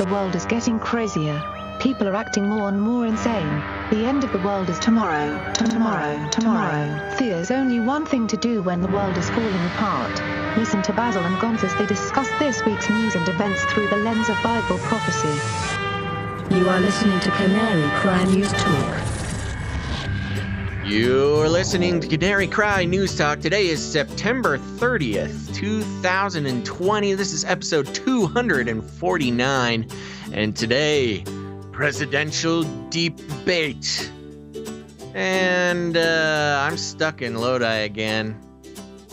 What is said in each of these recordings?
The world is getting crazier. People are acting more and more insane. The end of the world is tomorrow. Tomorrow. There's only one thing to do when the world is falling apart. Listen to Basil and Gonzo as they discuss this week's news and events through the lens of Bible prophecy. You are listening to Canary Cry News Talk. You're listening to Canary Cry News Talk. Today is September 30th, 2020. This is episode 249. And today, presidential debate. And I'm stuck in Lodi again.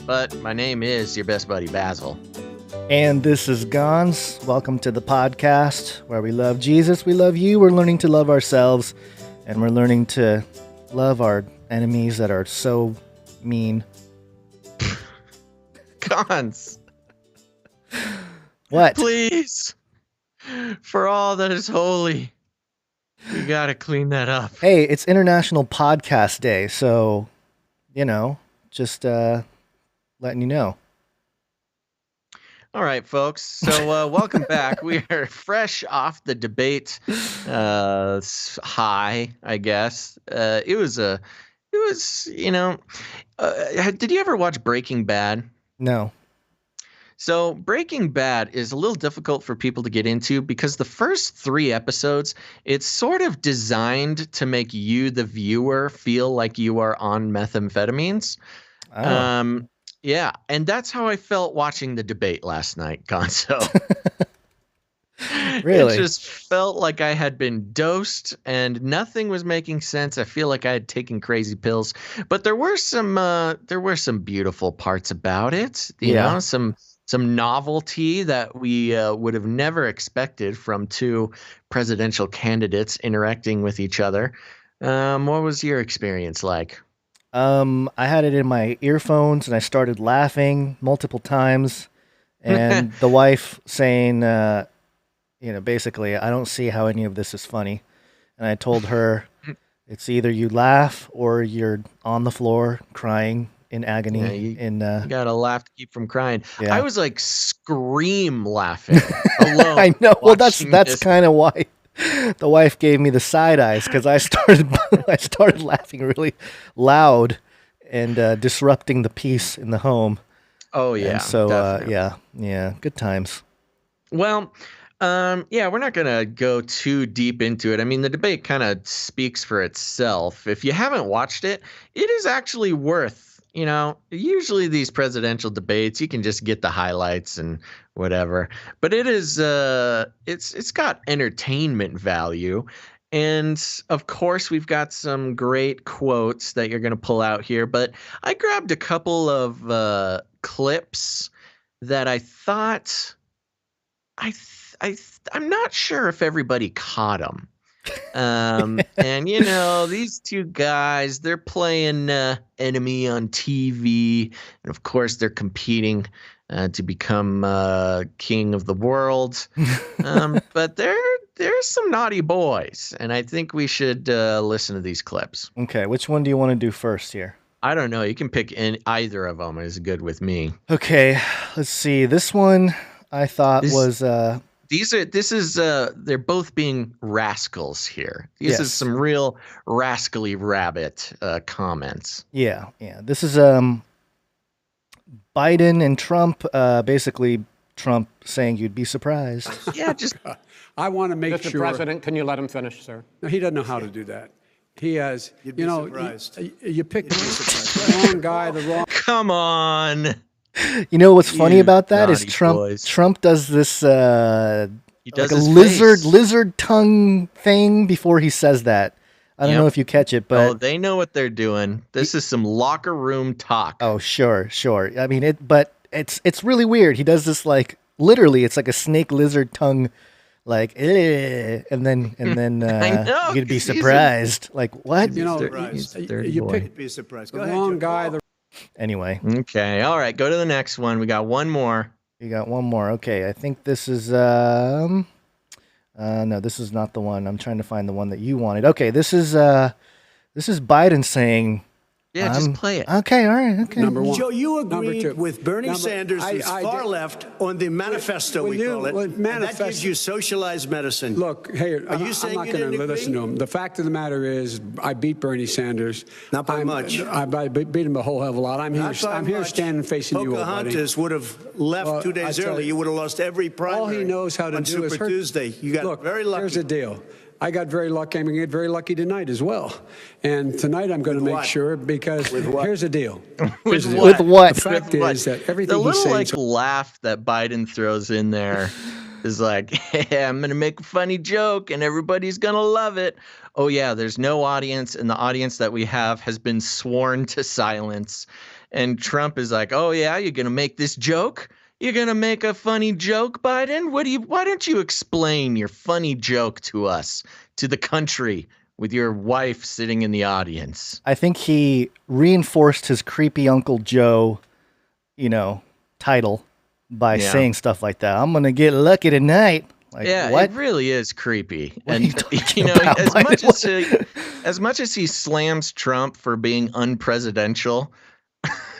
But my name is your best buddy, Basil. And this is Gonz. Welcome to the podcast where we love Jesus, we love you, we're learning to love ourselves, and we're learning to love our enemies that are so mean. Gonz. What? Please. For all that is holy, you gotta clean that up. Hey, it's International Podcast Day, so, just letting you know. All right, folks. So welcome back. We are fresh off the debate high, I guess. Did you ever watch Breaking Bad? No. So Breaking Bad is a little difficult for people to get into because the first 3 episodes, it's sort of designed to make you, the viewer, feel like you are on methamphetamines. Oh. Yeah, and that's how I felt watching the debate last night, Gonzo. Really? It just felt like I had been dosed and nothing was making sense. I feel like I had taken crazy pills, but there were some beautiful parts about it. You know, some novelty that we would have never expected from 2 presidential candidates interacting with each other. What was your experience like? I had it in my earphones and I started laughing multiple times, and the wife saying, basically, I don't see how any of this is funny. And I told her, it's either you laugh or you're on the floor crying in agony. You gotta laugh to keep from crying. Yeah. I was like scream laughing alone. I know. Well, that's this. kind of why the wife gave me the side eyes, because I started laughing really loud and disrupting the peace in the home. Oh yeah. And so definitely. yeah, good times. Well, we're not gonna go too deep into it. I mean, the debate kind of speaks for itself. If you haven't watched it, it is actually worth. Usually these presidential debates, you can just get the highlights and whatever. But it is, it's got entertainment value. And of course, we've got some great quotes that you're going to pull out here. But I grabbed a couple of clips that I thought, I'm not sure if everybody caught them. And these 2 guys, they're playing enemy on TV, and of course they're competing to become king of the world. But there's some naughty boys, and I think we should listen to these clips. Okay, which one do you want to do first here? I don't know. You can pick either of them. Is good with me. Okay, let's see. This one I thought was they're both being rascals here. This is some real rascally rabbit comments. Yeah. This is Biden and Trump, basically Trump saying you'd be surprised. Yeah, just I want to make Mr. sure. President, can you let him finish, sir? No, he doesn't know how to do that. He has, You'd be surprised. you picked the wrong guy, the wrong. Come on. You know what's funny about that is naughty boys. Trump does this He does like a his face. lizard tongue thing before he says that. I don't know if you catch it, but they know what they're doing. This is some locker room talk. oh, sure. I mean it's really weird. He does this like literally, it's like a snake lizard tongue, like and then I know, you'd be 'cause he's surprised. Like what? You know, He's the third you boy. picked Be surprised. the Go ahead, wrong Joe. guy. Anyway, Okay, all right, go to the next one. We got one more. you got one more. Okay, I think this is no, this is not the one. I'm trying to find the one that you wanted. Okay, this is Biden saying Yeah, just play it. Okay, all right, okay. Number one. Joe, you Number agreed two. with Bernie Sanders, who's far left, on the manifesto, Well, we call it. And that manifesto- gives you socialized medicine. Look, hey, Are you saying I'm not you going didn't to listen agree? to him. The fact of the matter is, I beat Bernie Sanders. Not by much. I beat him a whole hell of a lot. I'm Not here. by I'm here much. standing facing you, old buddy. Pocahontas would have left Well, 2 I days tell early. you, You would have lost every primary. All he knows how to on do Super is hurt. Tuesday. You got Look, very lucky. here's the deal. I got very lucky. I'm going to get very lucky tonight as well. And tonight I'm going to With make what? sure because With what? here's the deal. With The what? With what? The fact With what? is that everything The little he's saying. laugh that Biden throws in there is like, hey, I'm gonna make a funny joke and everybody's gonna love it. Oh yeah, there's no audience, and the audience that we have has been sworn to silence. And Trump is like, oh yeah, you're gonna make this joke? You're gonna make a funny joke, Biden? Why don't you explain your funny joke to us, to the country, with your wife sitting in the audience? I think he reinforced his creepy Uncle Joe, title by saying stuff like that. I'm gonna get lucky tonight. Like, Yeah, what? it really is creepy. What are you talking know, about, as much as he slams Trump for being unpresidential,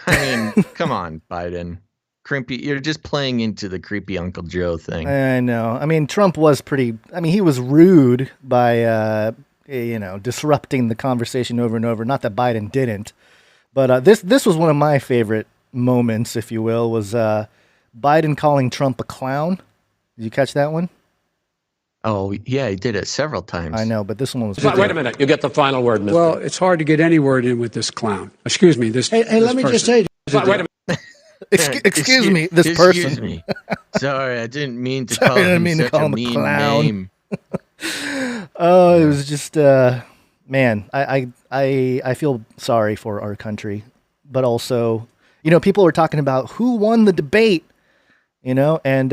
I mean, come on, Biden. Creepy, you're just playing into the creepy Uncle Joe thing. I know. I mean, Trump was he was rude by, disrupting the conversation over and over. Not that Biden didn't, but this was one of my favorite moments, if you will, was Biden calling Trump a clown. Did you catch that one? Oh, yeah, he did it several times. I know, but this one was... Wait a minute. You get the final word, Mr. Well, it's hard to get any word in with this clown. Excuse me. Hey, let me just say, Wait a minute. Excuse me, this person. Excuse me. Sorry, I didn't mean to call I didn't him mean to such call a him a mean clown. name. Oh, it was just, man, I feel sorry for our country, but also, people were talking about who won the debate, and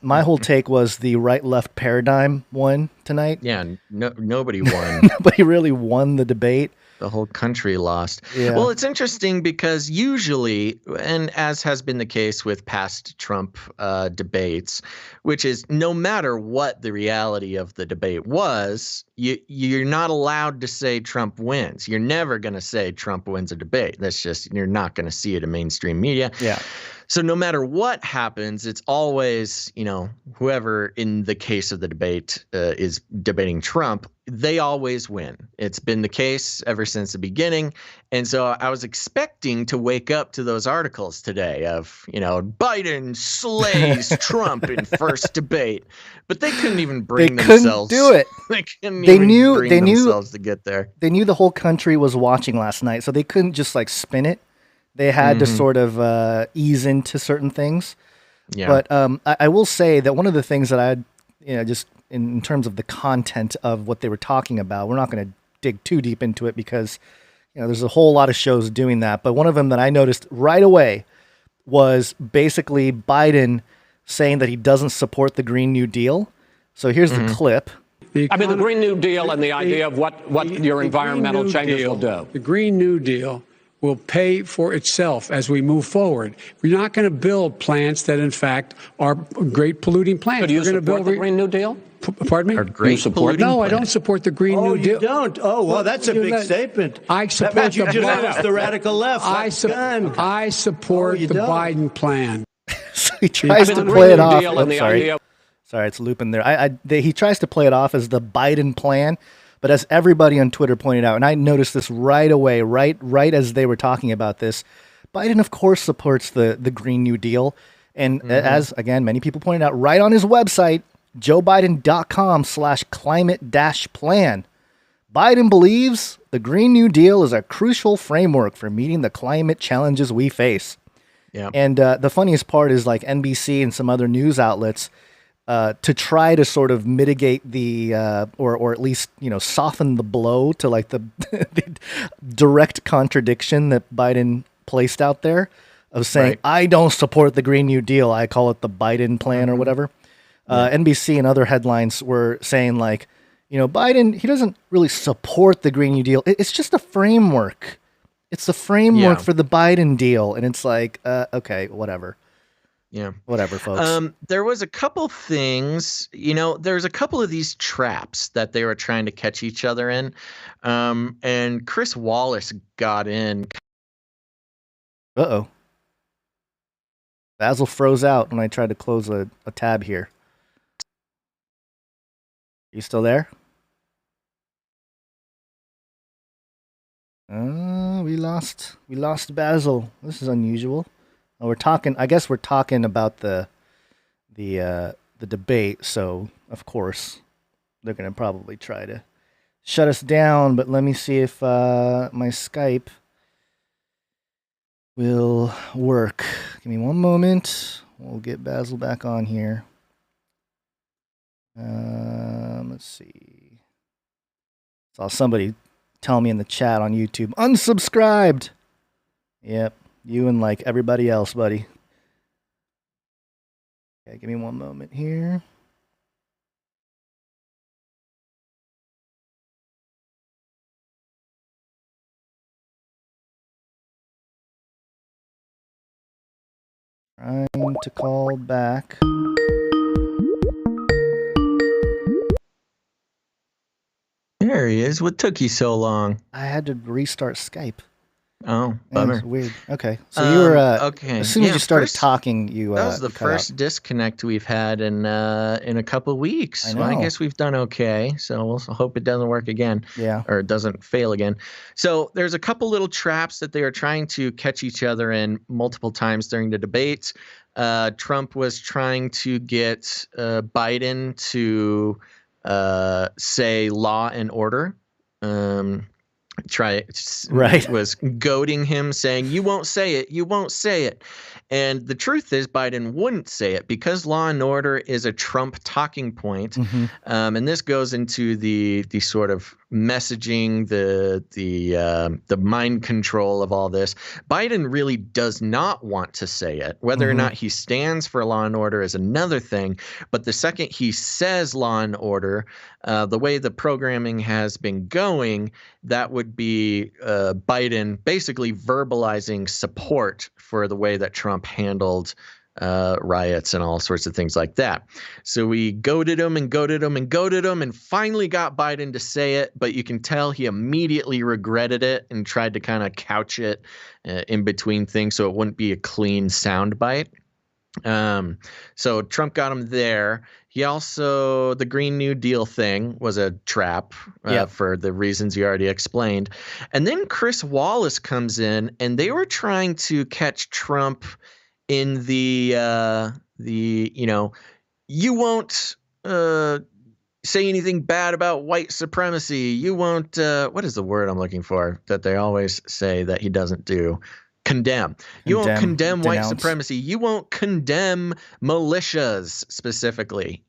my whole take was the right-left paradigm won tonight. Yeah, nobody won. Nobody really won the debate. The whole country lost. Yeah. Well, it's interesting because usually, and as has been the case with past Trump debates, which is no matter what the reality of the debate was, you're not allowed to say Trump wins. You're never going to say Trump wins a debate. That's just, you're not going to see it in mainstream media. Yeah. So no matter what happens, it's always, whoever in the case of the debate is debating Trump, they always win. It's been the case ever since the beginning. And so I was expecting to wake up to those articles today of, Biden slays Trump in first debate. But they couldn't even bring themselves. Couldn't do it. They couldn't even bring themselves to get there. They knew the whole country was watching last night, so they couldn't just spin it. They had to sort of ease into certain things. Yeah. But I will say that one of the things that I, just in terms of the content of what they were talking about, we're not going to dig too deep into it because, there's a whole lot of shows doing that. But one of them that I noticed right away was basically Biden saying that he doesn't support the Green New Deal. So here's the clip. The Green New Deal and the idea of what your environmental changes will do. The Green New Deal will pay for itself as we move forward. We're not going to build plants that, in fact, are great polluting plants. So do you We're going to support build the Green New Deal? Pardon me? Are great support- polluting No, I plants. don't support the Green New Deal. you don't? Oh, well, that's a You big let- statement. I That support means you the just Biden. lost the radical left. I support you the don't. Biden plan. So he tries I to mean, the play it Green New off. Deal and the sorry. idea- Sorry, it's looping there. He tries to play it off as the Biden plan, but as everybody on Twitter pointed out, and I noticed this right away, right as they were talking about this, Biden, of course, supports the Green New Deal. And as, again, many people pointed out, right on his website, joebiden.com/climate-plan. Biden believes the Green New Deal is a crucial framework for meeting the climate challenges we face. Yeah. And the funniest part is NBC and some other news outlets to try to sort of mitigate the or at least soften the blow to the, the direct contradiction that Biden placed out there of saying, Right. I don't support the Green New Deal. I call it the Biden plan or whatever. NBC and other headlines were saying Biden, he doesn't really support the Green New Deal. It's just a framework. It's the framework Yeah. for the Biden deal. And it's okay, whatever. Yeah. Whatever, folks. There was a couple things, there's a couple of these traps that they were trying to catch each other in. And Chris Wallace got in. Uh-oh. Basil froze out when I tried to close a tab here. You still there? We lost Basil. This is unusual. I guess we're talking about the debate, so of course they're gonna probably try to shut us down, but let me see if my Skype will work. Give me one moment. We'll get Basil back on here. Let's see. Saw somebody tell me in the chat on YouTube, unsubscribed. Yep, you and like everybody else, buddy. Okay, give me one moment here. Trying to call back. There he is. What took you so long? I had to restart Skype. Oh, bummer. It's weird. Okay, so you were okay. As soon as you started talking, that was the first disconnect we've had in a couple of weeks. I know. Well, I guess we've done okay. So we'll hope it doesn't work again. Yeah. Or it doesn't fail again. So there's a couple little traps that they are trying to catch each other in multiple times during the debates. Trump was trying to get Biden to say law and order. Was goading him, saying, you won't say it. And the truth is Biden wouldn't say it because law and order is a Trump talking point. Mm-hmm. And this goes into the sort of messaging, the mind control of all this. Biden really does not want to say it. Whether or not he stands for law and order is another thing. But the second he says law and order, the way the programming has been going, that would be Biden basically verbalizing support for the way that Trump handled riots and all sorts of things like that. So we goaded him and finally got Biden to say it, but you can tell he immediately regretted it and tried to kind of couch it in between things so it wouldn't be a clean soundbite. So Trump got him there. He also, the Green New Deal thing was a trap for the reasons you already explained. And then Chris Wallace comes in and they were trying to catch Trump in the you won't say anything bad about white supremacy. You won't, what is the word I'm looking for that they always say that he doesn't do? Condemn. You won't condemn white supremacy. You won't condemn militias specifically,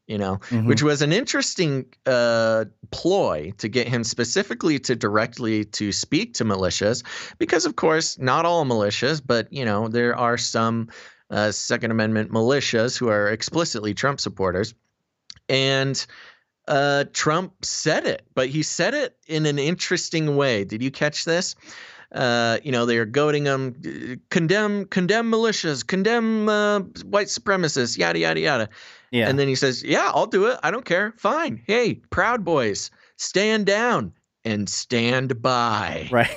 which was an interesting ploy to get him specifically to directly to speak to militias, because of course not all militias, but there are some Second Amendment militias who are explicitly Trump supporters. And Trump said it, but he said it in an interesting way. Did you catch this? They are goading him, condemn militias, condemn white supremacists, yada, yada, yada. Yeah. And then he says, yeah, I'll do it. I don't care. Fine. Hey, Proud Boys, stand down and stand by. Right.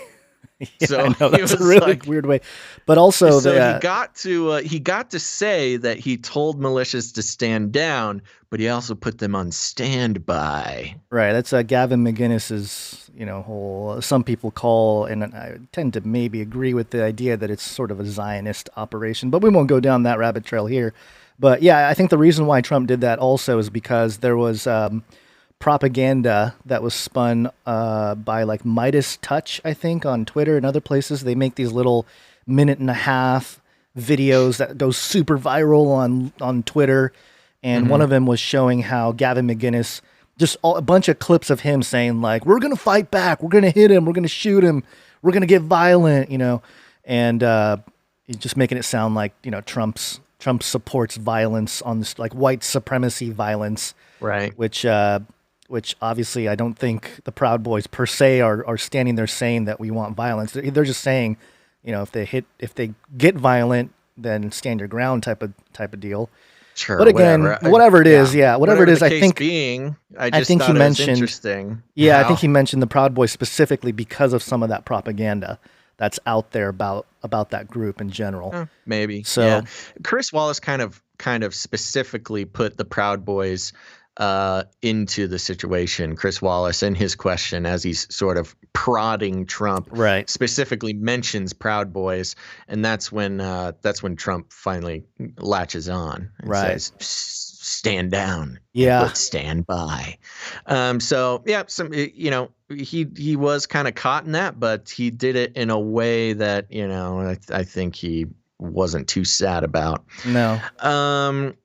Yeah, so I know, that's a really weird way. But also he got to say that he told militias to stand down, but he also put them on standby. Right. That's Gavin McInnes's, whole, some people call, and I tend to maybe agree with the idea that it's sort of a Zionist operation, but we won't go down that rabbit trail here. But yeah, I think the reason why Trump did that also is because there was propaganda that was spun by like Midas Touch, I think, on Twitter and other places. They make these little 1.5-minute videos that go super viral on Twitter. And one of them was showing how Gavin McInnes, just a bunch of clips of him saying like, we're going to fight back. We're going to hit him. We're going to shoot him. We're going to get violent, and he's just making it sound like, Trump supports violence on this, like white supremacy violence. Right. Which obviously I don't think the Proud Boys per se are standing there saying that we want violence. They're just saying, if they get violent, stand your ground type of deal. Sure, but again, whatever it is, whatever it is, the case being, I think he mentioned interesting. Yeah, I think he mentioned the Proud Boys specifically because of some of that propaganda that's out there about that group in general. Maybe. So yeah. Chris Wallace kind of specifically put the Proud Boys into the situation. Chris Wallace, in his question, as he's sort of prodding Trump, specifically mentions Proud Boys, and that's when Trump finally latches on and says, "Stand down, but stand by." So yeah, he was kind of caught in that, but he did it in a way that I think he wasn't too sad about. No.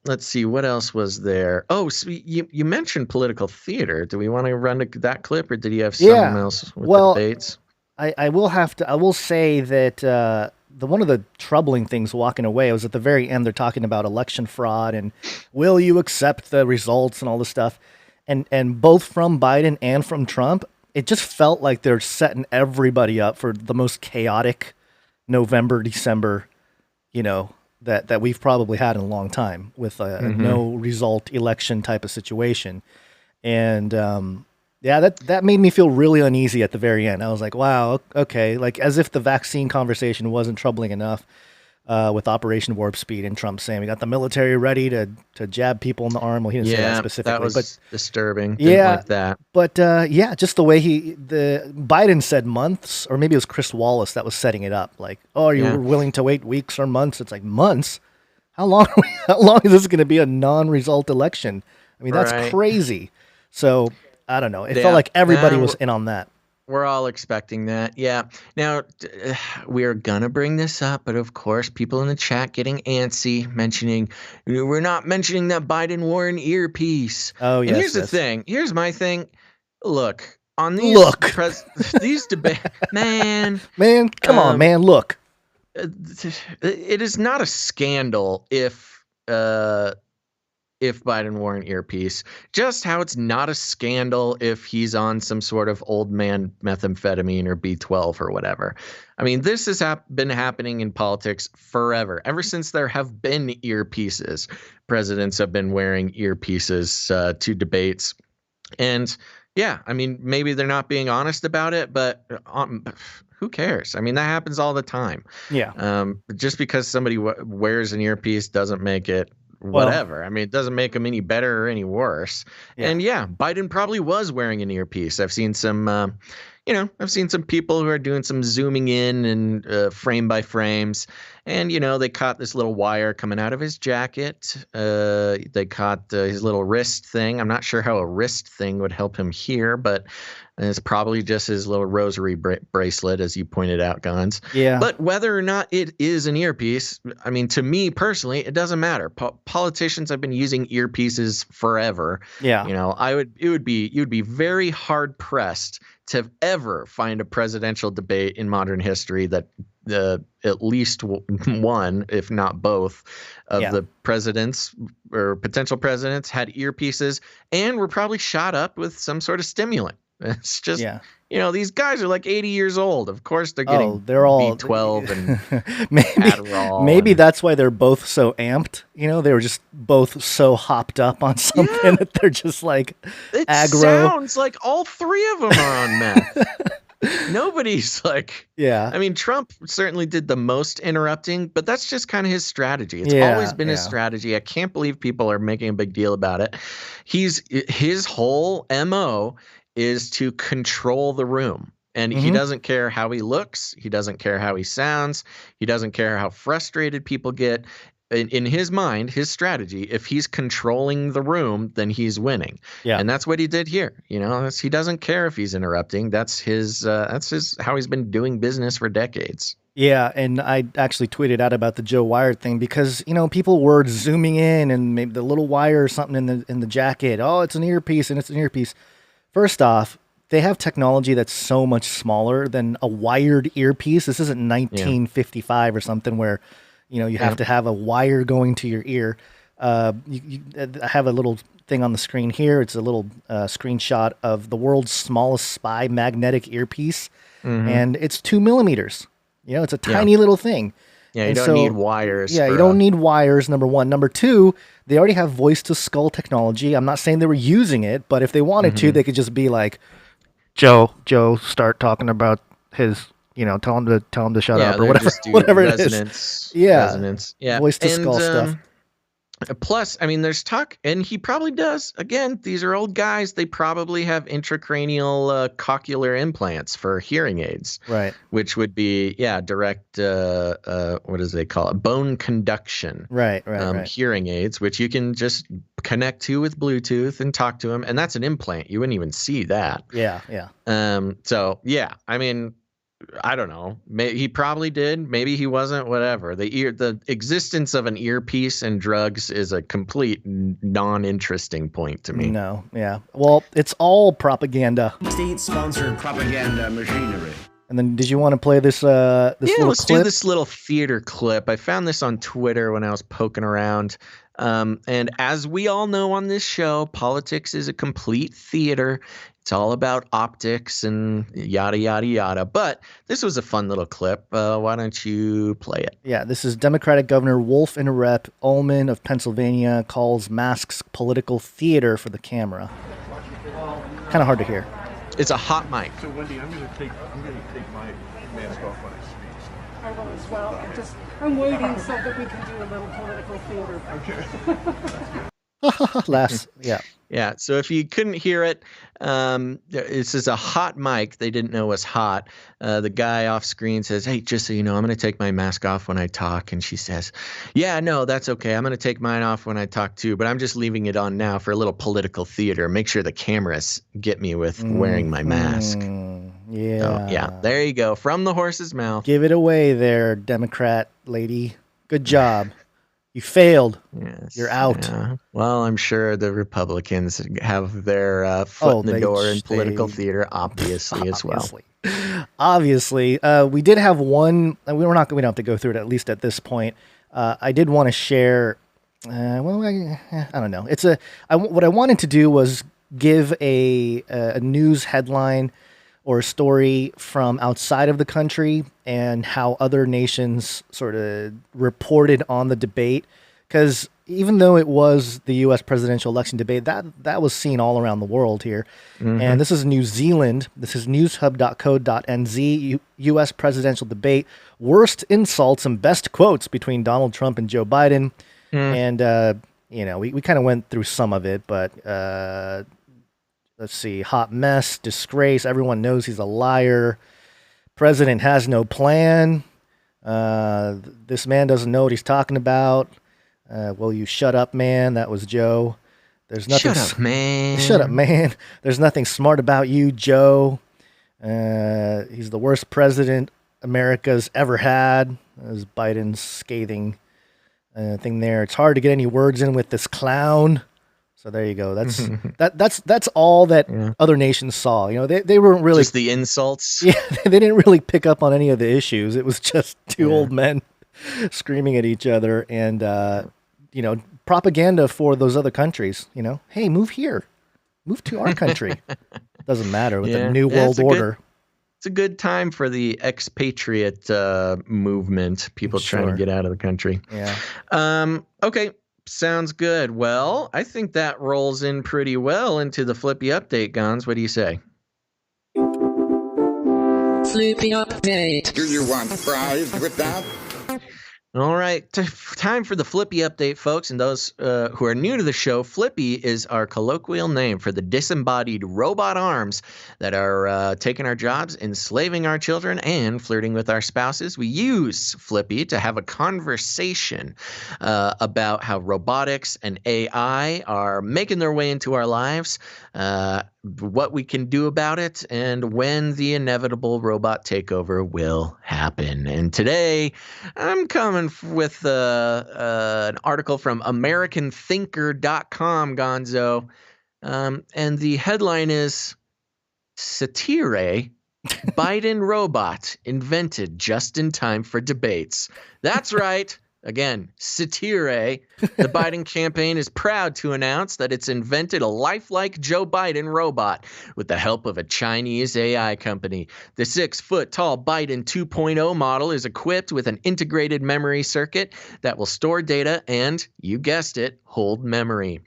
Let's see, what else was there? Oh, so you mentioned political theater. Do we want to run to that clip, or did you have something else with the debates? I will say that one of the troubling things walking away was at the very end. They're talking about election fraud and will you accept the results and all this stuff, and both from Biden and from Trump, it just felt like they're setting everybody up for the most chaotic November, December, that we've probably had in a long time, with a no result election type of situation. And that made me feel really uneasy at the very end. I was like, wow, okay, like as if the vaccine conversation wasn't troubling enough, with Operation Warp Speed and Trump saying we got the military ready to jab people in the arm. Well, he didn't say that specifically. That was but disturbing. Didn't like that. But just the way Biden said months, or maybe it was Chris Wallace that was setting it up. Like, oh, are you willing to wait weeks or months? It's like, months? How long is this going to be a non-result election? I mean, that's crazy. So I don't know. It felt like everybody was in on that. We're all expecting that. Yeah. Now, we're going to bring this up, but of course, people in the chat getting antsy, mentioning, we're not mentioning that Biden wore an earpiece. Oh, yes. And here's the thing. Here's my thing. Look, on these these debates, man, come on, man, look. It is not a scandal if Biden wore an earpiece, just how it's not a scandal if he's on some sort of old man methamphetamine or B12 or whatever. I mean, this has been happening in politics forever. Ever since there have been earpieces, presidents have been wearing earpieces to debates. And yeah, I mean, maybe they're not being honest about it, but who cares? I mean, that happens all the time. Yeah. Just because somebody wears an earpiece doesn't make it whatever. I mean, it doesn't make them any better or any worse. Yeah. And yeah, Biden probably was wearing an earpiece. I've seen some, people who are doing some zooming in and frame by frames. And, they caught this little wire coming out of his jacket. They caught his little wrist thing. I'm not sure how a wrist thing would help him here, but it's probably just his little rosary bracelet, as you pointed out, Gonz. Yeah. But whether or not it is an earpiece, I mean, to me personally, it doesn't matter. Politicians have been using earpieces forever. Yeah. You'd be very hard pressed to ever find a presidential debate in modern history that at least one, if not both, of the presidents or potential presidents had earpieces and were probably shot up with some sort of stimulant. It's just, these guys are like 80 years old. Of course, they're getting they're all B12 and Adderall. Maybe that's why they're both so amped. They were just both so hopped up on something that they're just like aggro. It sounds like all three of them are on meth. Nobody's like, I mean, Trump certainly did the most interrupting, but that's just kind of his strategy. It's always been his strategy. I can't believe people are making a big deal about it. His whole MO is to control the room. And he doesn't care how he looks. He doesn't care how he sounds. He doesn't care how frustrated people get. In his mind, his strategy, if he's controlling the room, then he's winning. Yeah. And that's what he did here. He doesn't care if he's interrupting. That's his how he's been doing business for decades. Yeah, and I actually tweeted out about the Joe Wired thing because, people were zooming in and maybe the little wire or something in the jacket. Oh, it's an earpiece and it's an earpiece. First off, they have technology that's so much smaller than a wired earpiece. This isn't 1955 or something where, you have to have a wire going to your ear. I have a little thing on the screen here. It's a little screenshot of the world's smallest spy magnetic earpiece, and it's 2 millimeters. It's a tiny little thing. Yeah, you And don't so, need wires. Yeah, you don't need wires, number one. Number two, they already have voice-to-skull technology. I'm not saying they were using it, but if they wanted to, they could just be like, Joe, start talking about his, tell him to shut up or whatever, just do whatever resonance, it is. Yeah, resonance. Yeah, voice-to-skull stuff. Plus, I mean, there's talk, and he probably does. Again, these are old guys. They probably have intracranial cochlear implants for hearing aids, Right? Which would be, direct. What does they call it? Bone conduction. Right. Hearing aids, which you can just connect to with Bluetooth and talk to them, and that's an implant. You wouldn't even see that. Yeah. So yeah, I mean, I don't know. He probably did. Maybe he wasn't. Whatever. The existence of an earpiece and drugs is a complete non-interesting point to me. No. Yeah. Well, it's all propaganda. State-sponsored propaganda machinery. And then, did you want to play this? Let's do this little theater clip. I found this on Twitter when I was poking around. And as we all know on this show, politics is a complete theater. It's all about optics and yada, yada, yada. But this was a fun little clip. Why don't you play it? Yeah, this is Democratic Governor Wolf in Rep. Ullman of Pennsylvania calls masks political theater for the camera. Kind of hard to hear. It's a hot mic. So Wendy, I'm gonna take my mask off when I speak. I will as well. I'm waiting so that we can do a little political theater. Okay. Yeah. So if you couldn't hear it, this is a hot mic. They didn't know was hot. The guy off screen says, "Hey, just so you know, I'm going to take my mask off when I talk." And she says, "Yeah, no, that's okay. I'm going to take mine off when I talk too, but I'm just leaving it on now for a little political theater. Make sure the cameras get me with wearing my mask." Yeah. So, yeah. There you go. From the horse's mouth. Give it away there, Democrat lady. Good job. You failed. Yes, You're out. Yeah. Well, I'm sure the Republicans have their foot in the door in political theater, obviously, as well. Obviously, we did have one. We don't have to go through it at least at this point. I did want to share. I don't know. What I wanted to do was give a news headline or a story from outside of the country and how other nations sort of reported on the debate. Because even though it was the U.S. presidential election debate, that was seen all around the world here. Mm-hmm. And this is New Zealand. This is newshub.co.nz, U.S. presidential debate, worst insults and best quotes between Donald Trump and Joe Biden. And, we kind of went through some of it, but let's see. Hot mess, disgrace. Everyone knows he's a liar. President has no plan. This man doesn't know what he's talking about. Will you shut up, man? That was Joe. There's nothing. Shut up, man. Shut up, man. There's nothing smart about you, Joe. He's the worst president America's ever had. That was Biden's scathing thing there. It's hard to get any words in with this clown. So there you go. That's all that other nations saw. They weren't really just the insults. Yeah, they didn't really pick up on any of the issues. It was just two old men screaming at each other and propaganda for those other countries. Hey, move here, move to our country. Doesn't matter with the new world order. It's a good time for the expatriate movement. People trying to get out of the country. Yeah. Okay. Sounds good. Well, I think that rolls in pretty well into the Flippy update, Gons. What do you say? Flippy update. Do you want fries with that? All right, time for the Flippy update, folks. And those who are new to the show, Flippy is our colloquial name for the disembodied robot arms that are taking our jobs, enslaving our children, and flirting with our spouses. We use Flippy to have a conversation about how robotics and AI are making their way into our lives, what we can do about it, and when the inevitable robot takeover will happen. And today, I'm coming with an article from AmericanThinker.com, Gonzo. And the headline is, Satire, Biden robot invented just in time for debates. That's right. Again, satire. The Biden campaign is proud to announce that it's invented a lifelike Joe Biden robot with the help of a Chinese AI company. The 6-foot-tall Biden 2.0 model is equipped with an integrated memory circuit that will store data and, you guessed it, hold memory.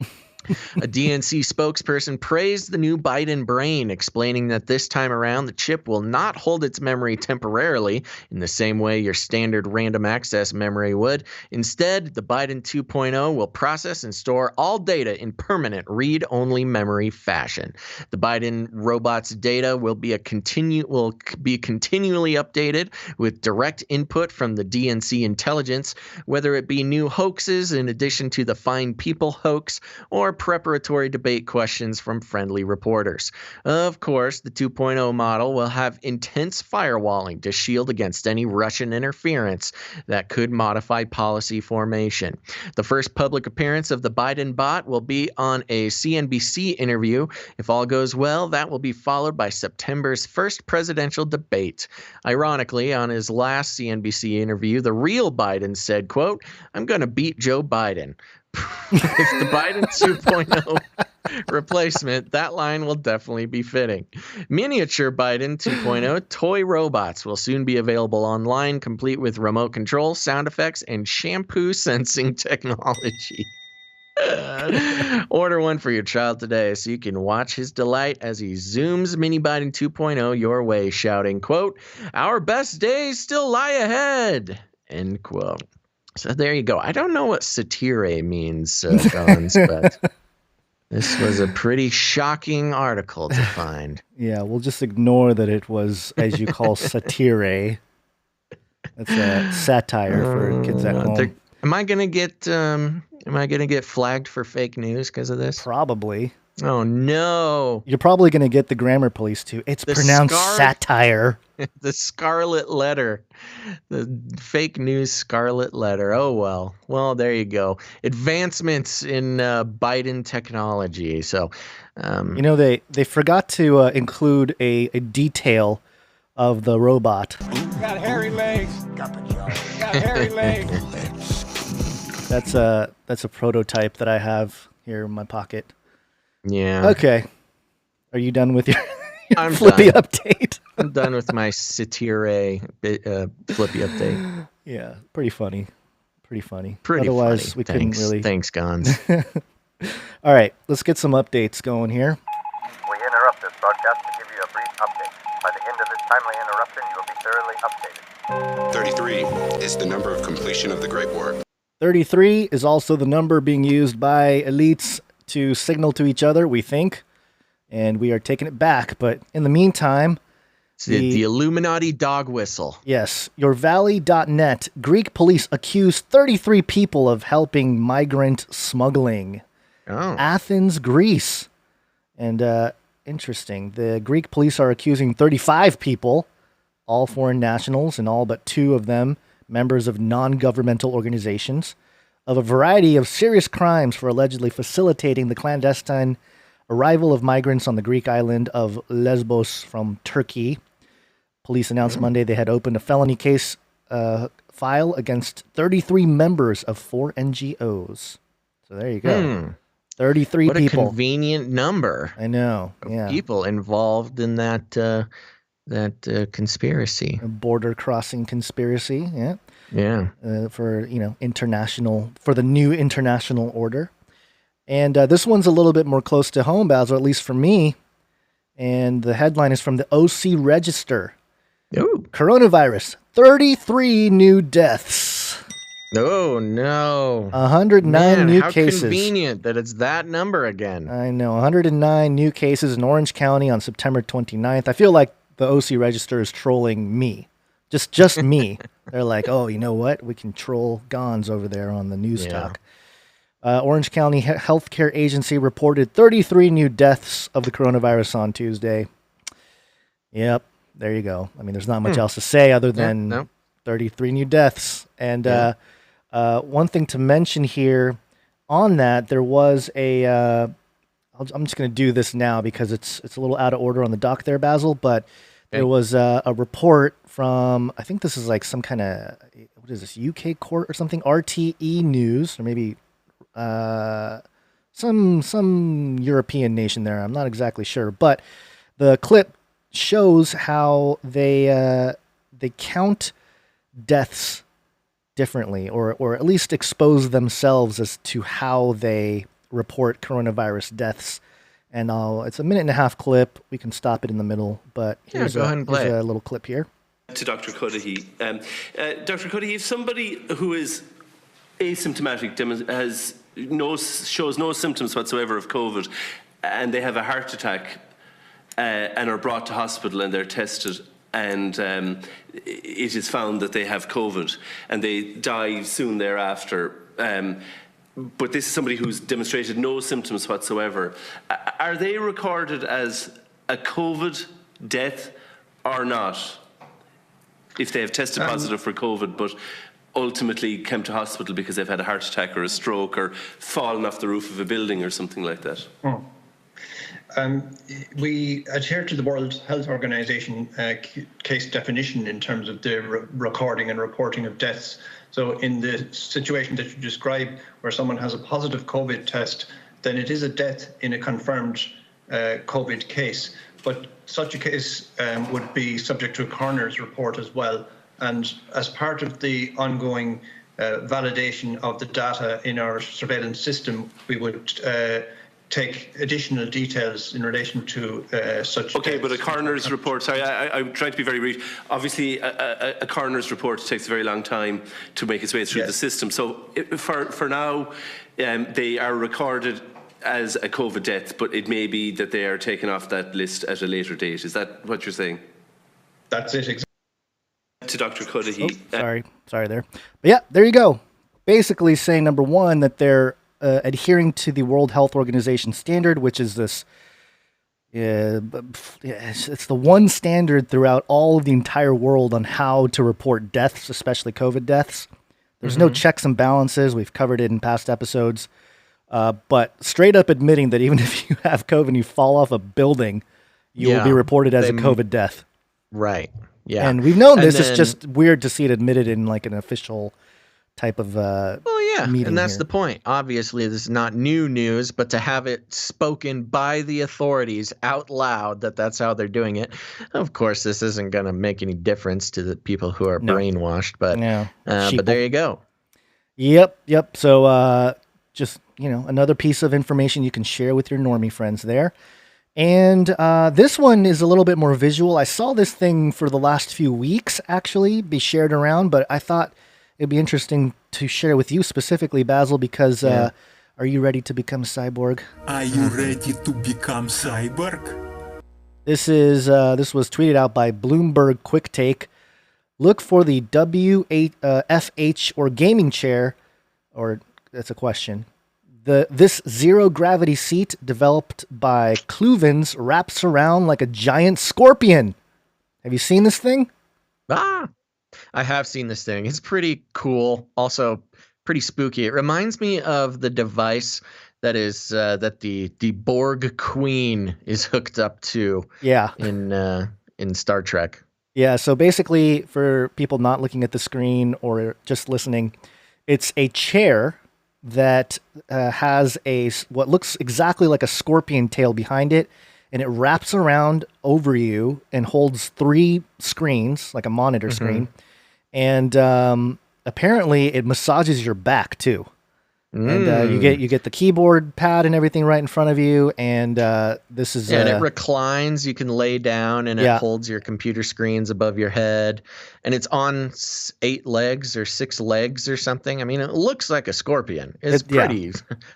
A DNC spokesperson praised the new Biden brain, explaining that this time around the chip will not hold its memory temporarily in the same way your standard random access memory would. Instead, the Biden 2.0 will process and store all data in permanent read-only memory fashion. The Biden robot's data will be continually updated with direct input from the DNC intelligence, whether it be new hoaxes in addition to the Fine People hoax or preparatory debate questions from friendly reporters. Of course, the 2.0 model will have intense firewalling to shield against any Russian interference that could modify policy formation. The first public appearance of the Biden bot will be on a CNBC interview. If all goes well, that will be followed by September's first presidential debate. Ironically, on his last CNBC interview, the real Biden said, quote, "I'm going to beat Joe Biden." If the Biden 2.0 replacement, that line will definitely be fitting. Miniature Biden 2.0 toy robots will soon be available online, complete with remote control, sound effects, and shampoo sensing technology. Order one for your child today so you can watch his delight as he zooms Mini Biden 2.0 your way, shouting, quote, "Our best days still lie ahead," end quote. So there you go. I don't know what satire means, Gons, but this was a pretty shocking article to find. Yeah, we'll just ignore that it was, as you call, satire. That's a satire for kids at home. Am I gonna get flagged for fake news because of this? Probably. Oh no! You're probably gonna get the grammar police too. It's pronounced satire. The scarlet letter, the fake news scarlet letter. Oh well. Well, there you go. Advancements in Biden technology. So, they forgot to include a detail of the robot. Got hairy legs. Got hairy legs. That's a prototype that I have here in my pocket. Yeah. Okay. Are you done with your I'm Flippy done. update? I'm done with my satire Flippy update. Yeah, pretty funny. Otherwise, funny. We couldn't really. Thanks, Gons. All right, let's get some updates going here. We interrupt this broadcast to give you a brief update. By the end of this timely interruption, you will be thoroughly updated. 33 is the number of completion of the Great War. 33 is also the number being used by elites to signal to each other, we think, and we are taking it back. But in the meantime, it's the Illuminati dog whistle. Yes, yourvalley.net. Greek police accuse 33 people of helping migrant smuggling. Oh. Athens, Greece. And interesting, the Greek police are accusing 35 people, all foreign nationals, and all but 2 of them members of non-governmental organizations, of a variety of serious crimes for allegedly facilitating the clandestine arrival of migrants on the Greek island of Lesbos from Turkey. Police announced Monday they had opened a felony case file against 33 members of 4 NGOs. So there you go. 33 people. What a convenient number. I know. Of people involved in that conspiracy. A border crossing conspiracy. Yeah. Yeah. For the new international order. And this one's a little bit more close to home, Basil, at least for me. And the headline is from the OC Register. Ooh. Coronavirus, 33 new deaths. Oh, no. 109 new how cases. How convenient that it's that number again. I know. 109 new cases in Orange County on September 29th. I feel like the OC Register is trolling me. Just me. They're like, oh, you know what? We can troll Gons over there on the news talk. Orange County Healthcare Agency reported 33 new deaths of the coronavirus on Tuesday. Yep, there you go. I mean, there's not much else to say other than 33 new deaths. And one thing to mention here on that, there was a... I'm just going to do this now because it's a little out of order on the doc there, Basil, but there was a report from, I think this is like some kind of, what is this, UK court or something? RTE News, or maybe some European nation there. I'm not exactly sure. But the clip shows how they count deaths differently, or at least expose themselves as to how they report coronavirus deaths. And it's a 1.5-minute clip. We can stop it in the middle, but here's go ahead and play a little clip here. To Dr. Cudahy. Dr. Cudahy, if somebody who is asymptomatic shows no symptoms whatsoever of COVID, and they have a heart attack and are brought to hospital and they're tested, and it is found that they have COVID and they die soon thereafter, but this is somebody who's demonstrated no symptoms whatsoever, are they recorded as a COVID death or not? If they have tested positive for COVID, but ultimately came to hospital because they've had a heart attack or a stroke or fallen off the roof of a building or something like that? We adhere to the World Health Organization case definition in terms of the recording and reporting of deaths. So in the situation that you describe, where someone has a positive COVID test, then it is a death in a confirmed COVID case. But such a case would be subject to a coroner's report as well. And as part of the ongoing validation of the data in our surveillance system, we would take additional details in relation to such. Okay, but a coroner's report, sorry, I'm trying to be very brief. Obviously, a coroner's report takes a very long time to make its way through the system. So for now, they are recorded as a COVID death, but it may be that they are taken off that list at a later date. Is that what you're saying? That's it, exactly. To Dr. Cudahy. Sorry there. But yeah, there you go. Basically saying, number one, that they're adhering to the World Health Organization standard, which is this, it's the one standard throughout all of the entire world on how to report deaths, especially COVID deaths. There's no checks and balances. We've covered it in past episodes. But straight up admitting that even if you have COVID and you fall off a building, you will be reported as a COVID death. Right. Yeah. And we've known this. It's just weird to see it admitted in like an official type of meeting. And that's here. the point. Obviously, this is not new news, but to have it spoken by the authorities out loud that that's how they're doing it. Of course, this isn't going to make any difference to the people who are brainwashed, but but there you go. Yep. So just, another piece of information you can share with your normie friends there. And this one is a little bit more visual. I saw this thing for the last few weeks actually be shared around, but I thought it'd be interesting to share with you specifically, Basil, because are you ready to become a cyborg? Are you ready to become cyborg? This was tweeted out by Bloomberg Quick Take. Look for the WFH or gaming chair, or that's a question. This zero gravity seat developed by Kluvens wraps around like a giant scorpion. Have you seen this thing? I have seen this thing. It's pretty cool. Also pretty spooky. It reminds me of the device that is that the Borg Queen is hooked up to. Yeah. In Star Trek. Yeah. So basically, for people not looking at the screen or just listening, it's a chair that has what looks exactly like a scorpion tail behind it, and it wraps around over you and holds 3 screens, like a monitor screen, and apparently it massages your back too. And you get the keyboard pad and everything right in front of you, and this is and it reclines. You can lay down, and it holds your computer screens above your head, and it's on 8 legs or 6 legs or something. I mean, it looks like a scorpion. It's pretty.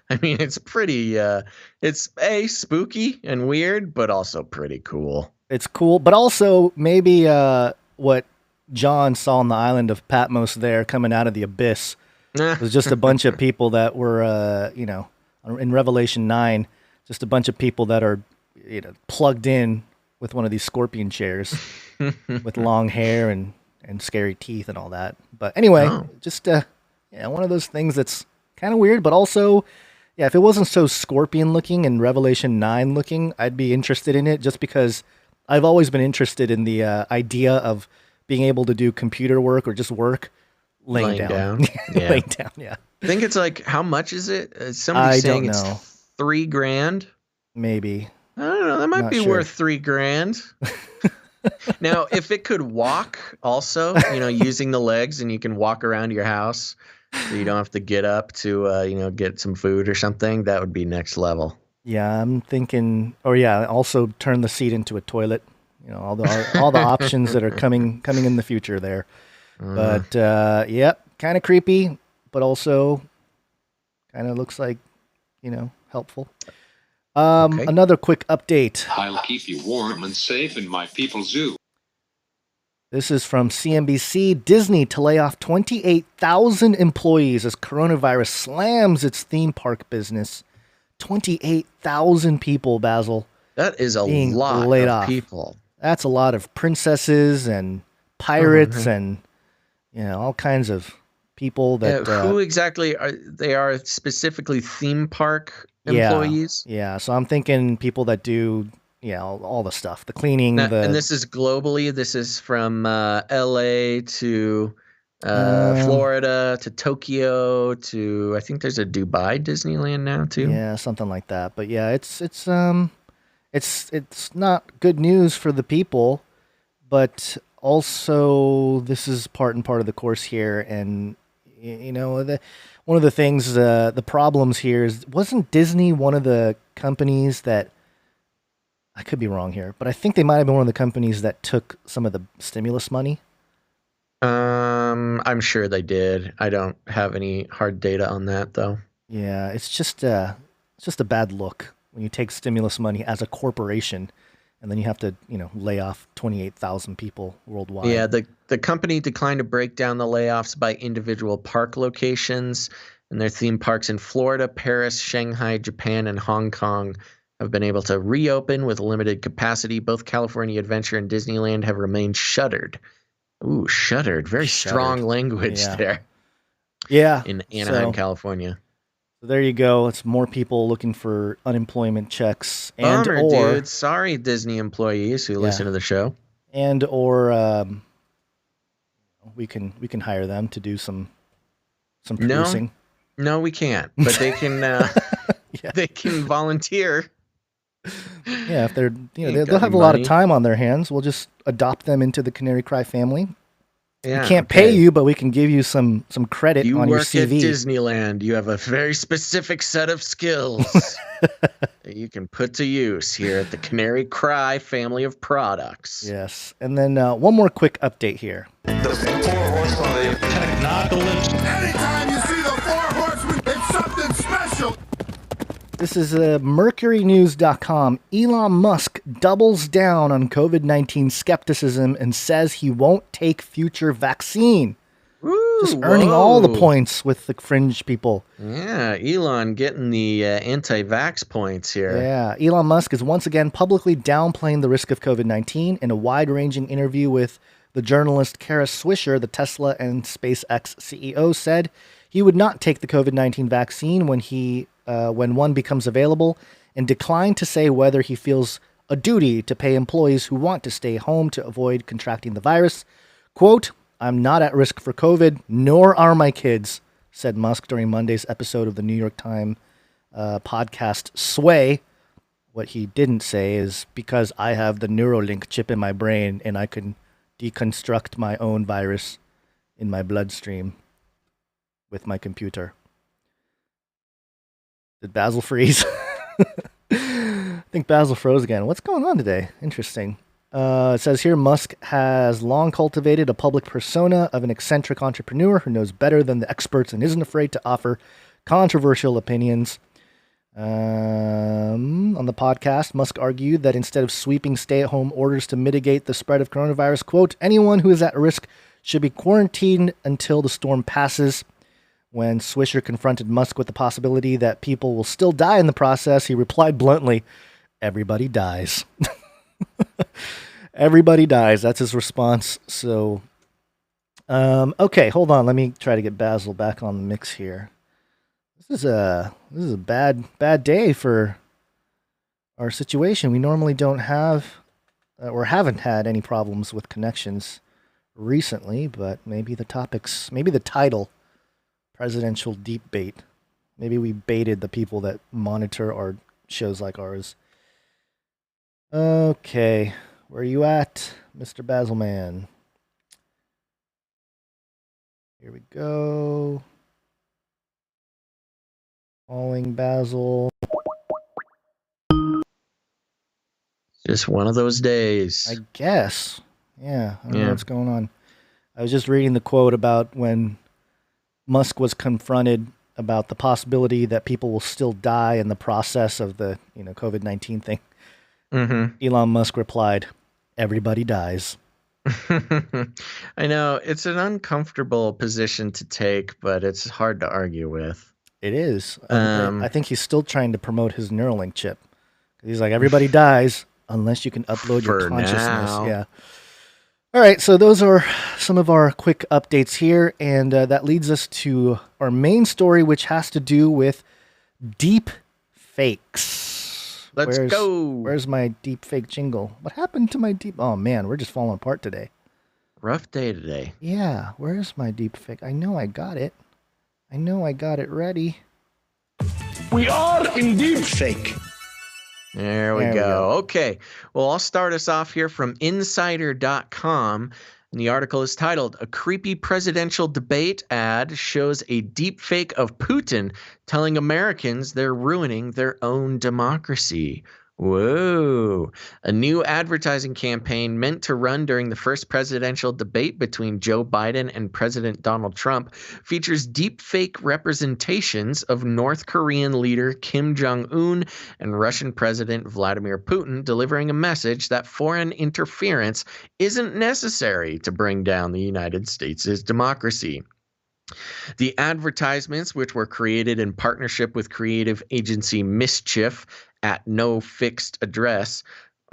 I mean, it's pretty. It's spooky and weird, but also pretty cool. It's cool, but also maybe what John saw on the island of Patmos there, coming out of the abyss. It was just a bunch of people that were, in Revelation 9, just a bunch of people that are, plugged in with one of these scorpion chairs with long hair and scary teeth and all that. But anyway, just one of those things that's kind of weird, but also, if it wasn't so scorpion looking and Revelation 9 looking, I'd be interested in it, just because I've always been interested in the idea of being able to do computer work or just work laying down. Yeah. Laying down, yeah. I think it's like, how much is it? Somebody's saying don't know. it's $3,000. Maybe. I don't know. That might Not be sure. worth $3,000. Now, if it could walk also, using the legs, and you can walk around your house so you don't have to get up to, get some food or something, that would be next level. Yeah, I'm thinking, also turn the seat into a toilet. All the options that are coming in the future there. But kind of creepy, but also kind of looks like, helpful. Okay. Another quick update. I'll keep you warm and safe in my people's zoo. This is from CNBC. Disney to lay off 28,000 employees as coronavirus slams its theme park business. 28,000 people, Basil. That is a being lot laid of off. people. That's a lot of princesses and pirates and all kinds of people that who exactly are they? Are specifically theme park employees? Yeah, so I'm thinking people that do all the stuff, the cleaning. And this is globally. This is from LA to Florida to Tokyo to, I think there's a Dubai Disneyland now too. Yeah, something like that. But yeah, it's not good news for the people, but also this is part of the course here. And one of the things, the problems here is, wasn't Disney one of the companies that, I could be wrong here, but I think they might have been one of the companies that took some of the stimulus money. I'm sure they did. I don't have any hard data on that though. Yeah, it's just a bad look when you take stimulus money as a corporation, and then you have to, lay off 28,000 people worldwide. Yeah, the company declined to break down the layoffs by individual park locations, and their theme parks in Florida, Paris, Shanghai, Japan, and Hong Kong have been able to reopen with limited capacity. Both California Adventure and Disneyland have remained shuttered. Ooh, shuttered. Very strong language there. Yeah. In Anaheim, California. So there you go. It's more people looking for unemployment checks. Bummer, dude. Sorry, Disney employees who listen to the show. Or we can hire them to do some producing. No, we can't. But they can they can volunteer. Yeah, if they're they'll have a lot of time on their hands. We'll just adopt them into the Canary Cry family. Yeah, we can't pay you, but we can give you some credit on your CV. You work at Disneyland. You have a very specific set of skills that you can put to use here at the Canary Cry family of products. Yes. And then one more quick update here. The four horsemen of the technopolis. Anytime you see the four horsemen, it's something special. This is MercuryNews.com. Elon Musk doubles down on COVID-19 skepticism and says he won't take future vaccine. Just earning all the points with the fringe people. Yeah, Elon getting the anti-vax points here. Yeah, Elon Musk is once again publicly downplaying the risk of COVID-19 in a wide-ranging interview with the journalist Kara Swisher. The Tesla and SpaceX CEO said he would not take the COVID-19 vaccine when one becomes available, and declined to say whether he feels a duty to pay employees who want to stay home to avoid contracting the virus. Quote, "I'm not at risk for COVID, nor are my kids," said Musk during Monday's episode of the New York Times podcast Sway. What he didn't say is, because I have the Neuralink chip in my brain and I can deconstruct my own virus in my bloodstream with my computer. Did Basil freeze? I think Basil froze again. What's going on today? Interesting. It says here, Musk has long cultivated a public persona of an eccentric entrepreneur who knows better than the experts and isn't afraid to offer controversial opinions. On the podcast, Musk argued that instead of sweeping stay-at-home orders to mitigate the spread of coronavirus, quote, anyone who is at risk should be quarantined until the storm passes. When Swisher confronted Musk with the possibility that people will still die in the process, he replied bluntly, "Everybody dies." Everybody dies. That's his response. So, okay, hold on. Let me try to get Basil back on the mix here. This is a bad day for our situation. We normally don't have or haven't had any problems with connections recently, but maybe the title, presidential deep bait. Maybe we baited the people that monitor our shows like ours. Okay, where are you at, Mr. Basilman? Here we go. Calling Basil. Just one of those days. I guess. Yeah, I don't know what's going on. I was just reading the quote about when Musk was confronted about the possibility that people will still die in the process of the COVID-19 thing. Mm-hmm. Elon Musk replied, "Everybody dies." I know it's an uncomfortable position to take, but it's hard to argue with. It is. I think he's still trying to promote his Neuralink chip. He's like, everybody dies unless you can upload your consciousness. Now. Yeah. All right, so those are some of our quick updates here, and that leads us to our main story, which has to do with deep fakes. Let's go. Where's my deep fake jingle? What happened to my deep? Oh man, we're just falling apart today. Rough day today. Yeah, where's my deep fake? I know I got it. I know I got it ready. We are in deep fake. There we go. Okay. Well, I'll start us off here from insider.com. And the article is titled, "A Creepy Presidential Debate Ad Shows a Deepfake of Putin Telling Americans They're Ruining Their Own Democracy." Whoa. A new advertising campaign meant to run during the first presidential debate between Joe Biden and President Donald Trump features deepfake representations of North Korean leader Kim Jong-un and Russian President Vladimir Putin delivering a message that foreign interference isn't necessary to bring down the United States' democracy. The advertisements, which were created in partnership with creative agency Mischief at no fixed address,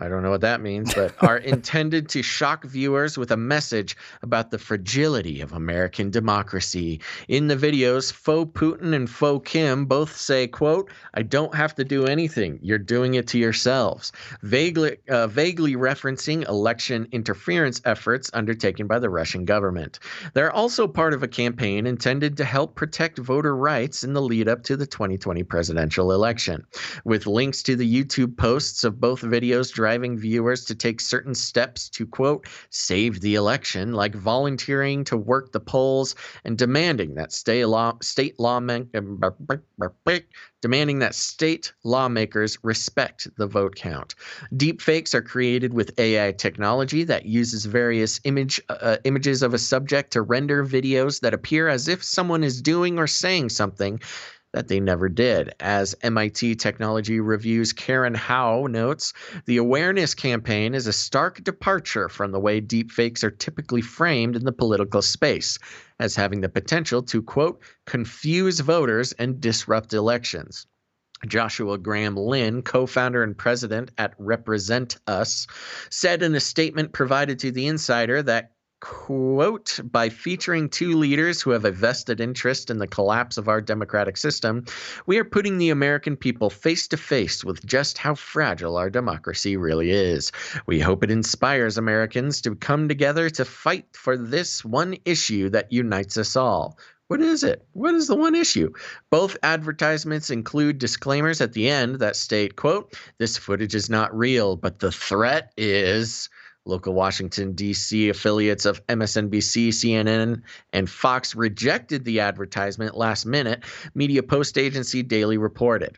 I don't know what that means, but are intended to shock viewers with a message about the fragility of American democracy. In the videos, faux Putin and faux Kim both say, quote, "I don't have to do anything. You're doing it to yourselves," vaguely referencing election interference efforts undertaken by the Russian government. They're also part of a campaign intended to help protect voter rights in the lead up to the 2020 presidential election. With links to the YouTube posts of both videos driving viewers to take certain steps to, quote, "save the election," like volunteering to work the polls and demanding that state lawmakers respect the vote count. Deepfakes are created with AI technology that uses various images of a subject to render videos that appear as if someone is doing or saying something that they never did. As MIT Technology Review's Karen Howe notes, the awareness campaign is a stark departure from the way deepfakes are typically framed in the political space, as having the potential to, quote, "confuse voters and disrupt elections." Joshua Graham Lynn, co-founder and president at Represent Us, said in a statement provided to The Insider that, quote, "by featuring two leaders who have a vested interest in the collapse of our democratic system, we are putting the American people face to face with just how fragile our democracy really is. We hope it inspires Americans to come together to fight for this one issue that unites us all." What is it? What is the one issue? Both advertisements include disclaimers at the end that state, quote, "this footage is not real, but the threat is." Local Washington, D.C. affiliates of MSNBC, CNN, and Fox rejected the advertisement last minute, Media Post agency Daily reported.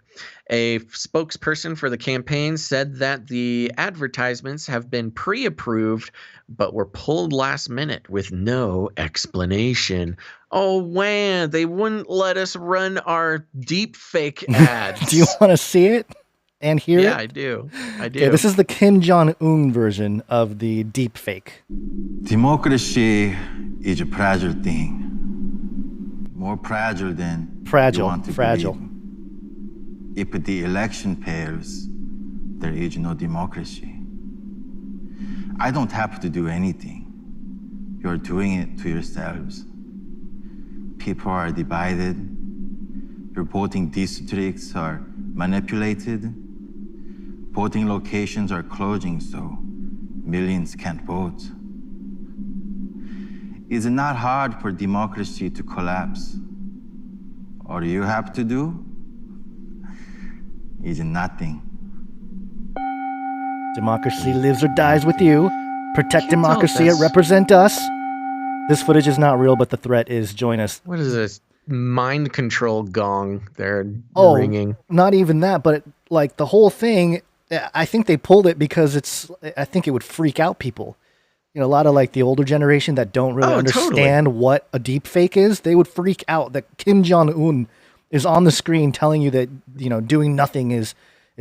A spokesperson for the campaign said that the advertisements have been pre-approved but were pulled last minute with no explanation. Oh, man, they wouldn't let us run our deep fake ads. Do you want to see it? And hear it? Yeah, I do. Okay, this is the Kim Jong-un version of the deep fake. Democracy is a fragile thing. More fragile than you want to fragile. Believe. If the election fails, there is no democracy. I don't have to do anything. You're doing it to yourselves. People are divided. Your voting districts are manipulated. Voting locations are closing, so millions can't vote. It's not hard for democracy to collapse. All you have to do is nothing. Democracy lives or dies with you. Protect democracy and represent us. This footage is not real, but the threat is join us. What is this? Mind control gong they're ringing. Not even that, but like the whole thing, I think they pulled it because I think it would freak out people. You know, a lot of like the older generation that don't really understand what a deep fake is, they would freak out that Kim Jong-un is on the screen telling you that, you know, doing nothing is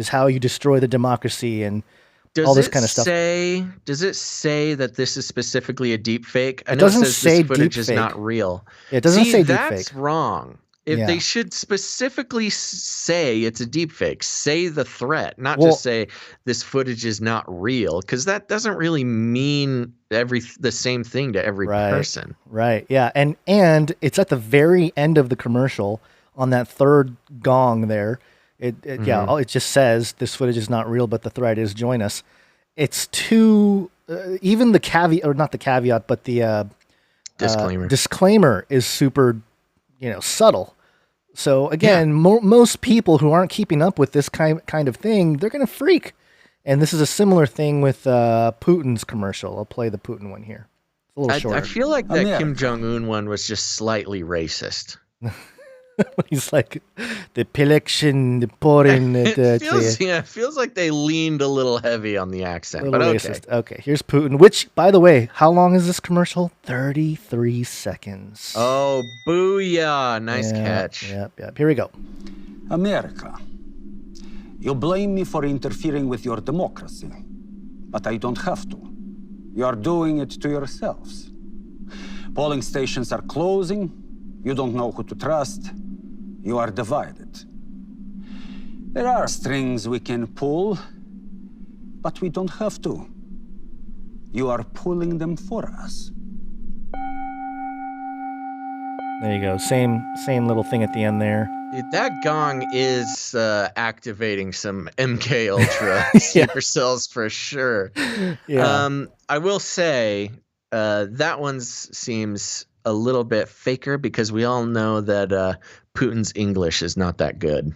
how you destroy the democracy and all this kind of stuff. Does it say that this is specifically a deep fake? I It know doesn't it says say this footage deep is fake. not real. It doesn't say deep that's fake. wrong. If they should specifically say it's a deep fake, say the threat, not just say this footage is not real, because that doesn't really mean the same thing to every person. Right. Yeah. And it's at the very end of the commercial on that third gong there. It just says this footage is not real, but the threat is join us. It's too even the caveat, or not the caveat, but the disclaimer is super, subtle. So again, most people who aren't keeping up with this kind of thing, they're going to freak. And this is a similar thing with Putin's commercial. I'll play the Putin one here. It's a little shorter. I feel like that Kim Jong-un one was just slightly racist. He's like, the election, the pouring. It feels like they leaned a little heavy on the accent. But racist. Okay, here's Putin. Which, by the way, how long is this commercial? 33 seconds. Oh, booyah. Nice catch. Yep. Here we go. America, you blame me for interfering with your democracy, but I don't have to. You are doing it to yourselves. Polling stations are closing. You don't know who to trust. You are divided. There are strings we can pull, but we don't have to. You are pulling them for us. There you go. Same little thing at the end there. That gong is activating some MK Ultra sleeper cells for sure. Yeah. I will say that one seems a little bit faker because we all know that Putin's English is not that good.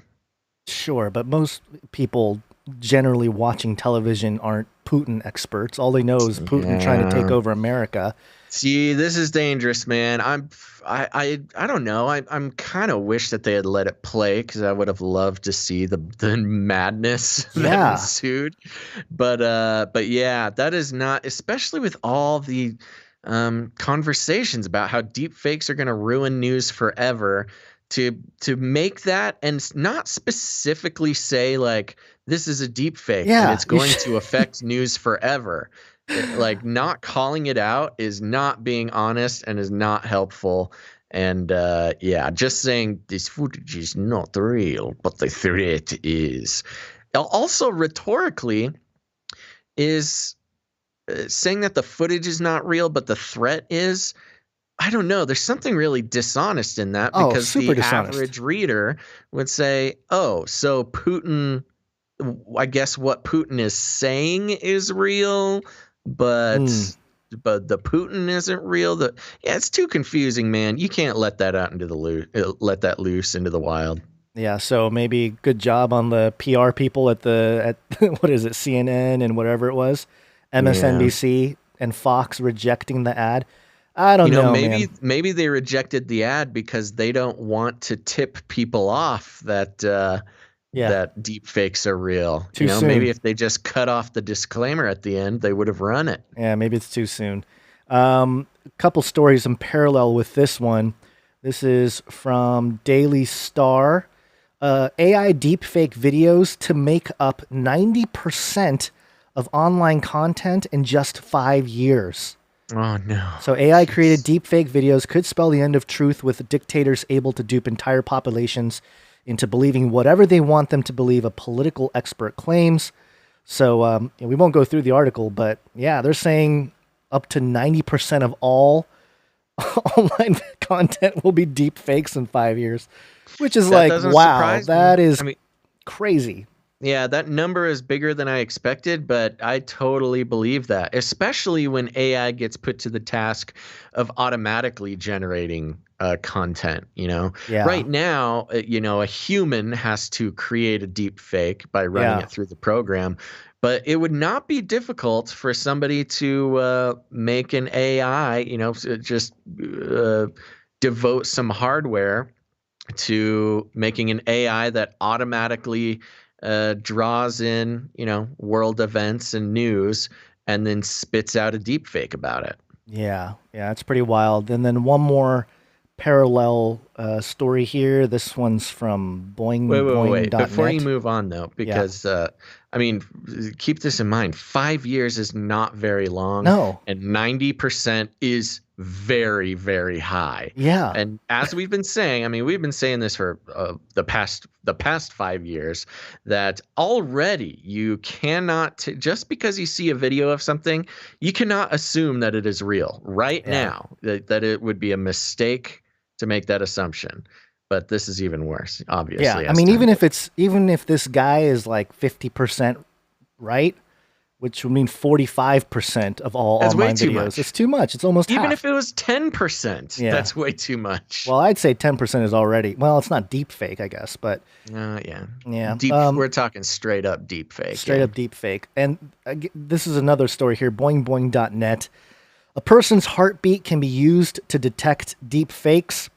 Sure, but most people generally watching television aren't Putin experts. All they know is Putin trying to take over America. See, this is dangerous, man. I don't know. I'm kind of wish that they had let it play because I would have loved to see the madness that ensued. But yeah, that is not, especially with all the conversations about how deep fakes are going to ruin news forever, to make that and not specifically say like this is a deep fake and it's going to affect news forever. Like not calling it out is not being honest and is not helpful. And just saying this footage is not real, but the threat is. Also rhetorically is saying that the footage is not real, but the threat is, I don't know. There's something really dishonest in that because the average reader would say, oh, so Putin, I guess what Putin is saying is real, but the Putin isn't real. It's too confusing, man. You can't let that out into let that loose into the wild. Yeah, so maybe good job on the PR people at what is it, CNN and whatever it was. MSNBC and Fox rejecting the ad. I don't know. Maybe they rejected the ad because they don't want to tip people off that that deep fakes are real. Too soon. Maybe if they just cut off the disclaimer at the end, they would have run it. Yeah, maybe it's too soon. A couple stories in parallel with this one. This is from Daily Star. AI deepfake videos to make up 90% of online content in just 5 years. Oh, no. So AI-created deepfake videos could spell the end of truth, with dictators able to dupe entire populations into believing whatever they want them to believe, a political expert claims. So we won't go through the article, but yeah, they're saying up to 90% of all online content will be deepfakes in 5 years, which is wow, that is crazy. Yeah, that number is bigger than I expected, but I totally believe that, especially when AI gets put to the task of automatically generating content. Yeah. Right now, a human has to create a deep fake by running it through the program, but it would not be difficult for somebody to make an AI, just devote some hardware to making an AI that automatically draws in, world events and news, and then spits out a deep fake about it. Yeah, it's pretty wild. And then one more parallel story here. This one's from Wait. boingboing.net. Before you move on, though, because, keep this in mind. 5 years is not very long. No. And 90% is very, very high. Yeah. And as we've been saying, we've been saying this for the past 5 years, that already you cannot, just because you see a video of something, you cannot assume that it is real right now, that it would be a mistake to make that assumption. But this is even worse, obviously. Yeah, even if this guy is like 50% right, which would mean 45% of all online videos. It's too much. It's almost even half. if it was 10%, that's way too much. Well, I'd say 10% is already. Well, it's not deep fake, I guess, but yeah. We're talking straight up deep fake. Straight up deep fake. And this is another story here. Boingboing.net. A person's heartbeat can be used to detect deep fakes.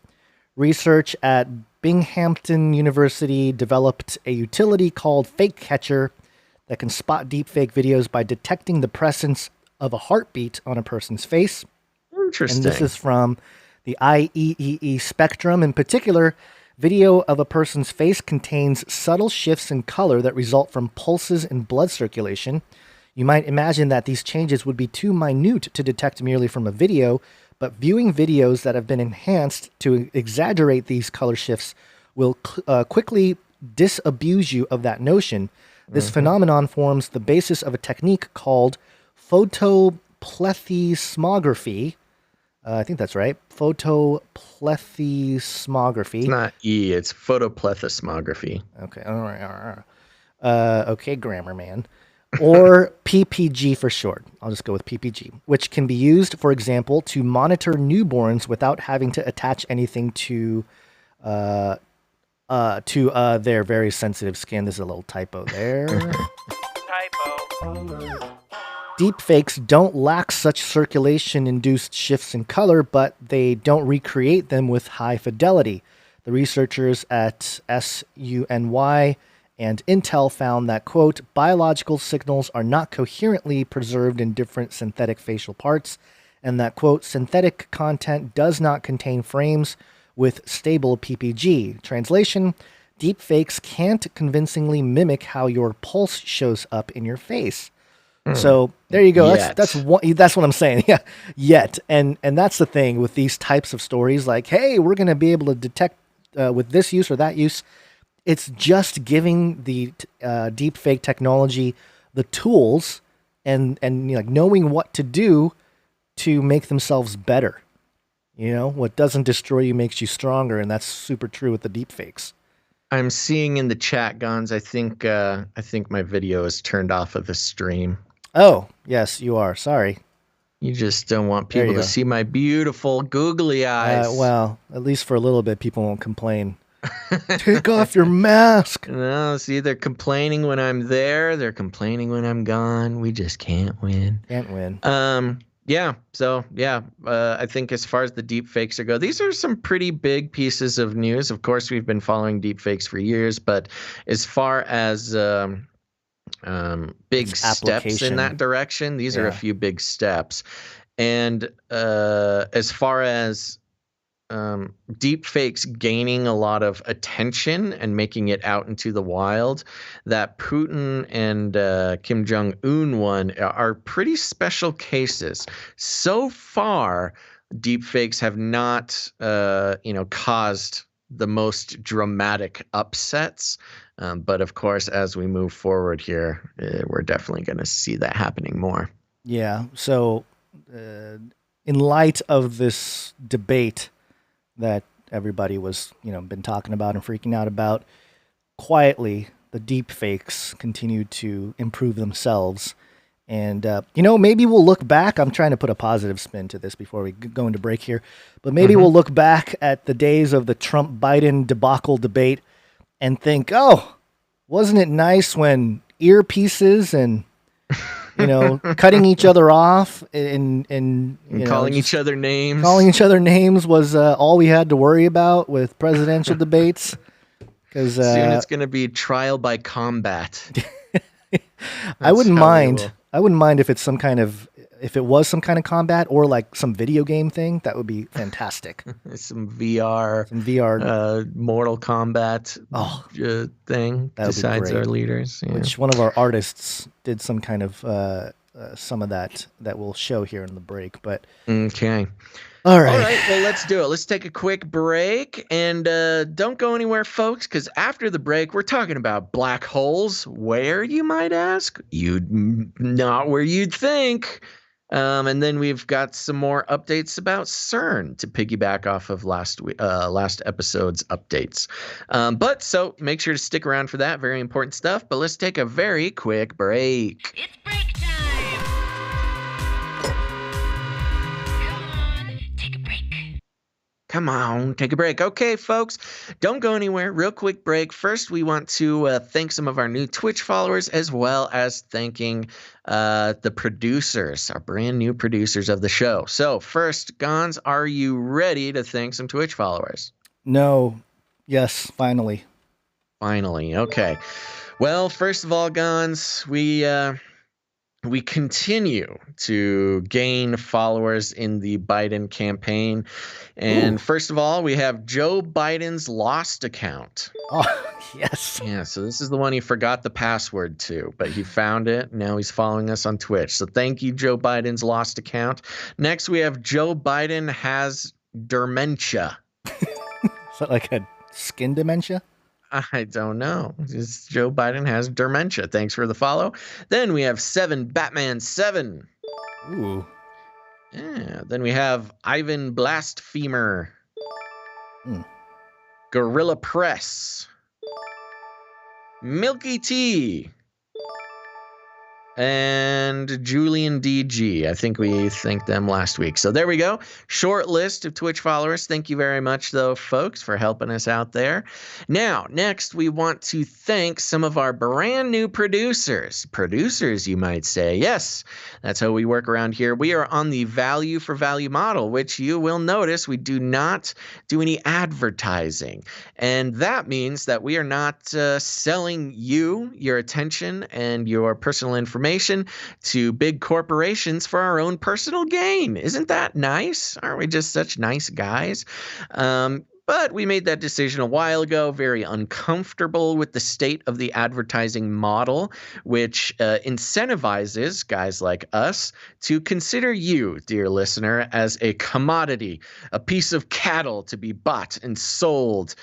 Research at Binghamton University developed a utility called Fake Catcher that can spot deepfake videos by detecting the presence of a heartbeat on a person's face. Interesting. And this is from the IEEE spectrum. In particular, video of a person's face contains subtle shifts in color that result from pulses in blood circulation. You might imagine that these changes would be too minute to detect merely from a video, but viewing videos that have been enhanced to exaggerate these color shifts will quickly disabuse you of that notion. This phenomenon forms the basis of a technique called photoplethysmography. I think that's right. Photoplethysmography. It's not it's photoplethysmography. Okay. All right. Okay, grammar man. Or PPG for short. I'll just go with PPG, which can be used, for example, to monitor newborns without having to attach anything to their very sensitive skin. There's a little typo there. Deepfakes don't lack such circulation-induced shifts in color, but they don't recreate them with high fidelity. The researchers at SUNY and Intel found that, quote, biological signals are not coherently preserved in different synthetic facial parts, and that, quote, synthetic content does not contain frames with stable PPG. Translation, deepfakes can't convincingly mimic how your pulse shows up in your face. So there you go. That's what I'm saying. Yeah, yet. And that's the thing with these types of stories, like, hey, we're going to be able to detect with this use or that use. It's just giving the deep fake technology the tools and like knowing what to do to make themselves better. What doesn't destroy you makes you stronger, and that's super true with the deep fakes. I'm seeing in the chat, Gons. I think my video is turned off of the stream. Oh, yes, you are. Sorry. You just don't want people to see my beautiful googly eyes. Well, at least for a little bit, people won't complain. Take off your mask. No, see, they're complaining when I'm there. They're complaining when I'm gone. We just can't win. Can't win. Yeah. So, I think as far as the deep fakes go, these are some pretty big pieces of news. Of course, we've been following deep fakes for years, but as far as big steps in that direction, these are a few big steps. And as far as deep fakes gaining a lot of attention and making it out into the wild, that Putin and Kim Jong-un one are pretty special cases. So far, deep fakes have not, caused the most dramatic upsets. But of course, as we move forward here, we're definitely going to see that happening more. Yeah. So in light of this debate that everybody was, been talking about and freaking out about, quietly, deep fakes continue to improve themselves. And, maybe we'll look back. I'm trying to put a positive spin to this before we go into break here. But maybe we'll look back at the days of the Trump-Biden debacle debate and think, oh, wasn't it nice when earpieces and, cutting each other off and calling each other names. Calling each other names was all we had to worry about with presidential debates. Because soon it's going to be trial by combat. I wouldn't mind. I wouldn't mind if it was some kind of combat or like some video game thing. That would be fantastic. Some VR, Mortal Kombat thing besides our leaders. Yeah. Which one of our artists did some kind of some of that we'll show here in the break. But okay. All right. Well, let's do it. Let's take a quick break and don't go anywhere, folks, because after the break, we're talking about black holes. Where, you might ask? Not where you'd think. And then we've got some more updates about CERN to piggyback off of last episode's updates. So make sure to stick around for that. Very important stuff. But let's take a very quick break. It's break time. Come on, take a break. Okay, folks, don't go anywhere. Real quick break. First, we want to thank some of our new Twitch followers, as well as thanking the producers, our brand new producers of the show. So first, Gonz, are you ready to thank some Twitch followers? No. Yes, finally. Finally. Okay. Well, first of all, Gonz, we continue to gain followers in the Biden campaign. And first of all, we have Joe Biden's lost account. Oh, yes. Yeah, so this is the one he forgot the password to, but he found it. Now he's following us on Twitch. So thank you, Joe Biden's lost account. Next, we have Joe Biden has dementia. Is that like a skin dementia? I don't know. Just Joe Biden has dementia. Thanks for the follow. Then we have Batman 7. Ooh. Yeah. Then we have Ivan Blasphemer. Gorilla Press. Milky T. And Julian DG. I think we thanked them last week. So there we go. Short list of Twitch followers. Thank you very much, though, folks, for helping us out there. Now, next, we want to thank some of our brand new producers. Producers, you might say. Yes, that's how we work around here. We are on the value for value model, which you will notice we do not do any advertising. And that means that we are not selling you, your attention, and your personal information to big corporations for our own personal gain. Isn't that nice? Aren't we just such nice guys? But we made that decision a while ago, very uncomfortable with the state of the advertising model, which incentivizes guys like us to consider you, dear listener, as a commodity, a piece of cattle to be bought and sold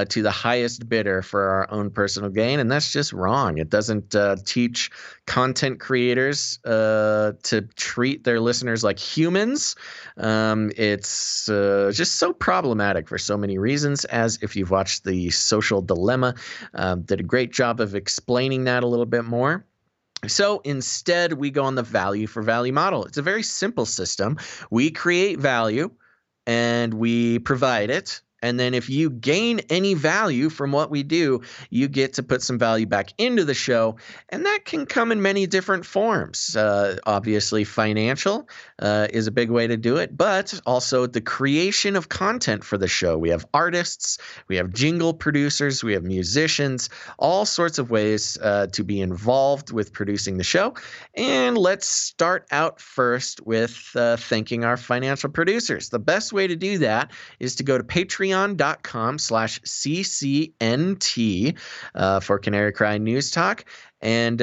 to the highest bidder for our own personal gain. And that's just wrong. It doesn't teach content creators to treat their listeners like humans. It's just so problematic for so many reasons, as if you've watched The Social Dilemma, did a great job of explaining that a little bit more. So instead, we go on the value for value model. It's a very simple system. We create value and we provide it. And then if you gain any value from what we do, you get to put some value back into the show. And that can come in many different forms. Obviously, financial is a big way to do it, but also the creation of content for the show. We have artists, we have jingle producers, we have musicians, all sorts of ways to be involved with producing the show. And let's start out first with thanking our financial producers. The best way to do that is to go to patreon.com/CCNT for Canary Cry News Talk and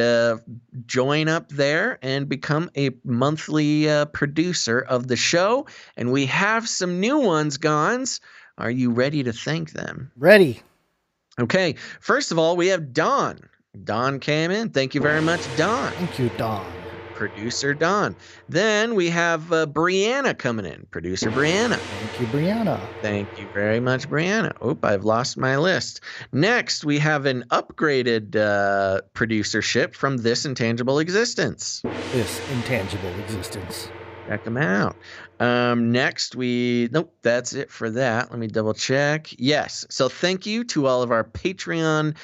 join up there and become a monthly producer of the show. And we have some new ones, Gonz. Are you ready to thank them? Ready. Okay. First of all, we have Don. Don came in. Thank you very much, Don. Thank you, Don. Producer Don. Then we have Brianna coming in. Producer Brianna. Thank you, Brianna. Thank you very much, Brianna. Oop, I've lost my list. Next, we have an upgraded producership from This Intangible Existence. This Intangible Existence. Check them out. Next, nope, that's it for that. Let me double check. Yes. So thank you to all of our Patreon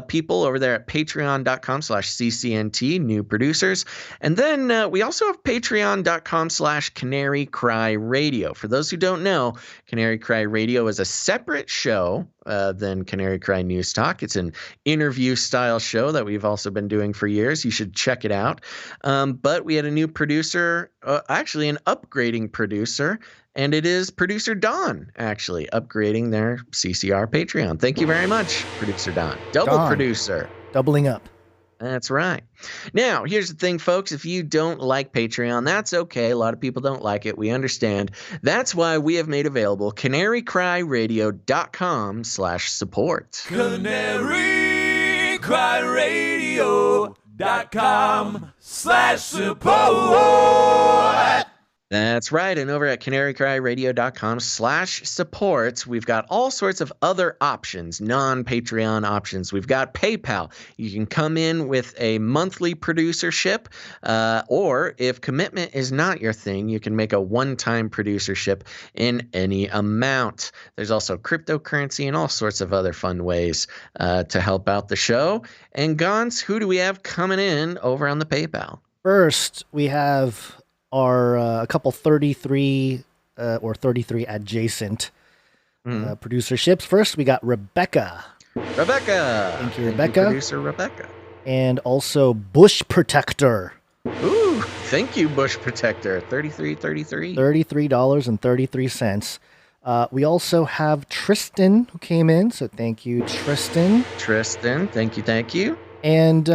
people over there at patreon.com/CCNT, new producers. And then we also have patreon.com/CanaryCryRadio. For those who don't know, Canary Cry Radio is a separate show than Canary Cry News Talk. It's an interview style show that we've also been doing for years. You should check it out. But we had a new producer, actually an upgrading producer, and it is Producer Don, actually upgrading their CCR Patreon. Thank you very much, Producer Don. Double producer. Doubling up. That's right. Now, here's the thing, folks. If you don't like Patreon, that's okay. A lot of people don't like it. We understand. That's why we have made available CanaryCryRadio.com/support. CanaryCryRadio.com/support. That's right. And over at CanaryCryRadio.com/support, we've got all sorts of other options, non-Patreon options. We've got PayPal. You can come in with a monthly producership, or if commitment is not your thing, you can make a one-time producership in any amount. There's also cryptocurrency and all sorts of other fun ways to help out the show. And Gons, who do we have coming in over on the PayPal? First, we have a couple 33 or 33 adjacent producerships. First, we got Rebecca. Thank you, Rebecca. Producer Rebecca. And also Bush Protector. Ooh, thank you, Bush Protector. $33.33. $33.33. We also have Tristan who came in, so thank you, Tristan. Thank you. And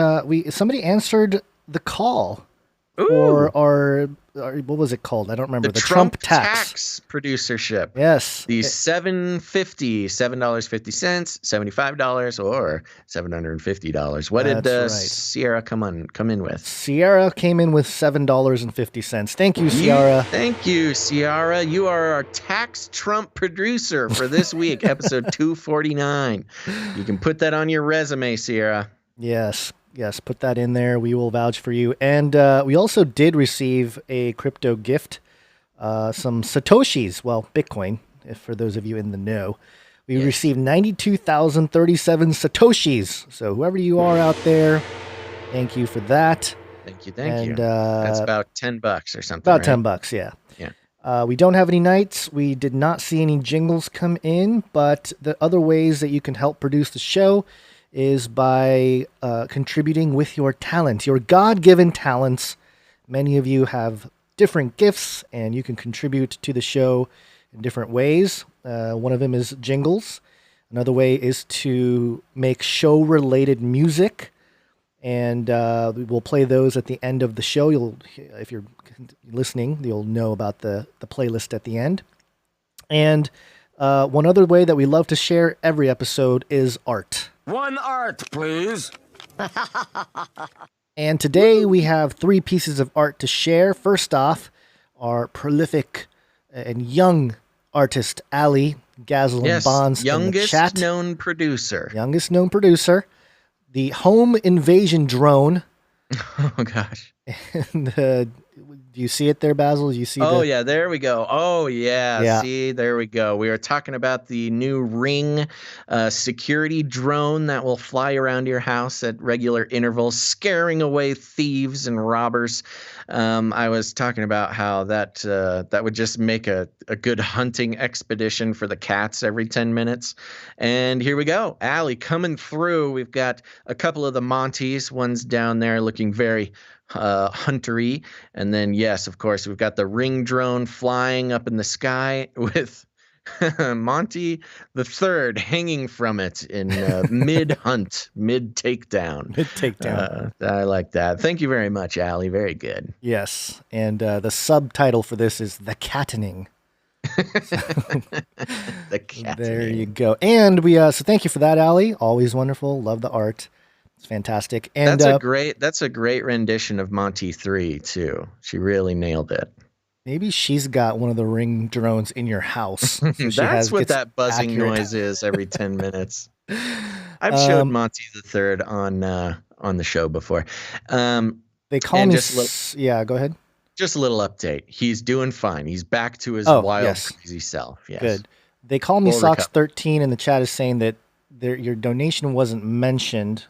somebody answered the call. For our what was it called? I don't remember. The Trump tax producership. Yes. The $7.50, $7.50, $75, or $750. What did Sierra come in with? Sierra came in with $7.50. Thank you, Sierra. Thank you, Sierra. You are our tax Trump producer for this week, episode 249. You can put that on your resume, Sierra. Yes, put that in there. We will vouch for you. And we also did receive a crypto gift, some Satoshis, well, Bitcoin, for those of you in the know. We received 92,037 Satoshis. So whoever you are out there, thank you for that. Thank you. That's about $10 or something. About $10, yeah. We don't have any nights. We did not see any jingles come in, but the other ways that you can help produce the show is by contributing with your talent, your God-given talents. Many of you have different gifts, and you can contribute to the show in different ways. One of them is jingles. Another way is to make show-related music, and we'll play those at the end of the show. If you're listening, you'll know about the playlist at the end. And one other way that we love to share every episode is art. One art, please. And today we have 3 pieces of art to share. First off, our prolific and young artist, Ali Gazlin Bonds, youngest in the chat. known producer. Youngest known producer. The home invasion drone. Oh, gosh. And do you see it there, Basil? You see? Yeah, there we go. Oh, yeah. See, there we go. We are talking about the new Ring security drone that will fly around your house at regular intervals, scaring away thieves and robbers. I was talking about how that would just make a good hunting expedition for the cats every 10 minutes. And here we go. Allie coming through. We've got a couple of the Monties. One's down there looking very huntery, and then yes, of course, we've got the Ring drone flying up in the sky with Monty the Third hanging from it in mid-hunt, mid-takedown. I like that. Thank you very much, Allie. Very good. Yes, and the subtitle for this is The Cattening. The Cattening. There you go. And we so thank you for that, Allie. Always wonderful. Love the art. It's fantastic. And that's a great rendition of Monty 3 too. She really nailed it. Maybe she's got one of the ring drones in your house. So That's what that buzzing noise is every 10 minutes. I've showed Monty the Third on the show before. They call me. Yeah, go ahead. Just a little update. He's doing fine. He's back to his wild, crazy self. Yes. Good. They call me Socks13 in the chat is saying that your donation wasn't mentioned.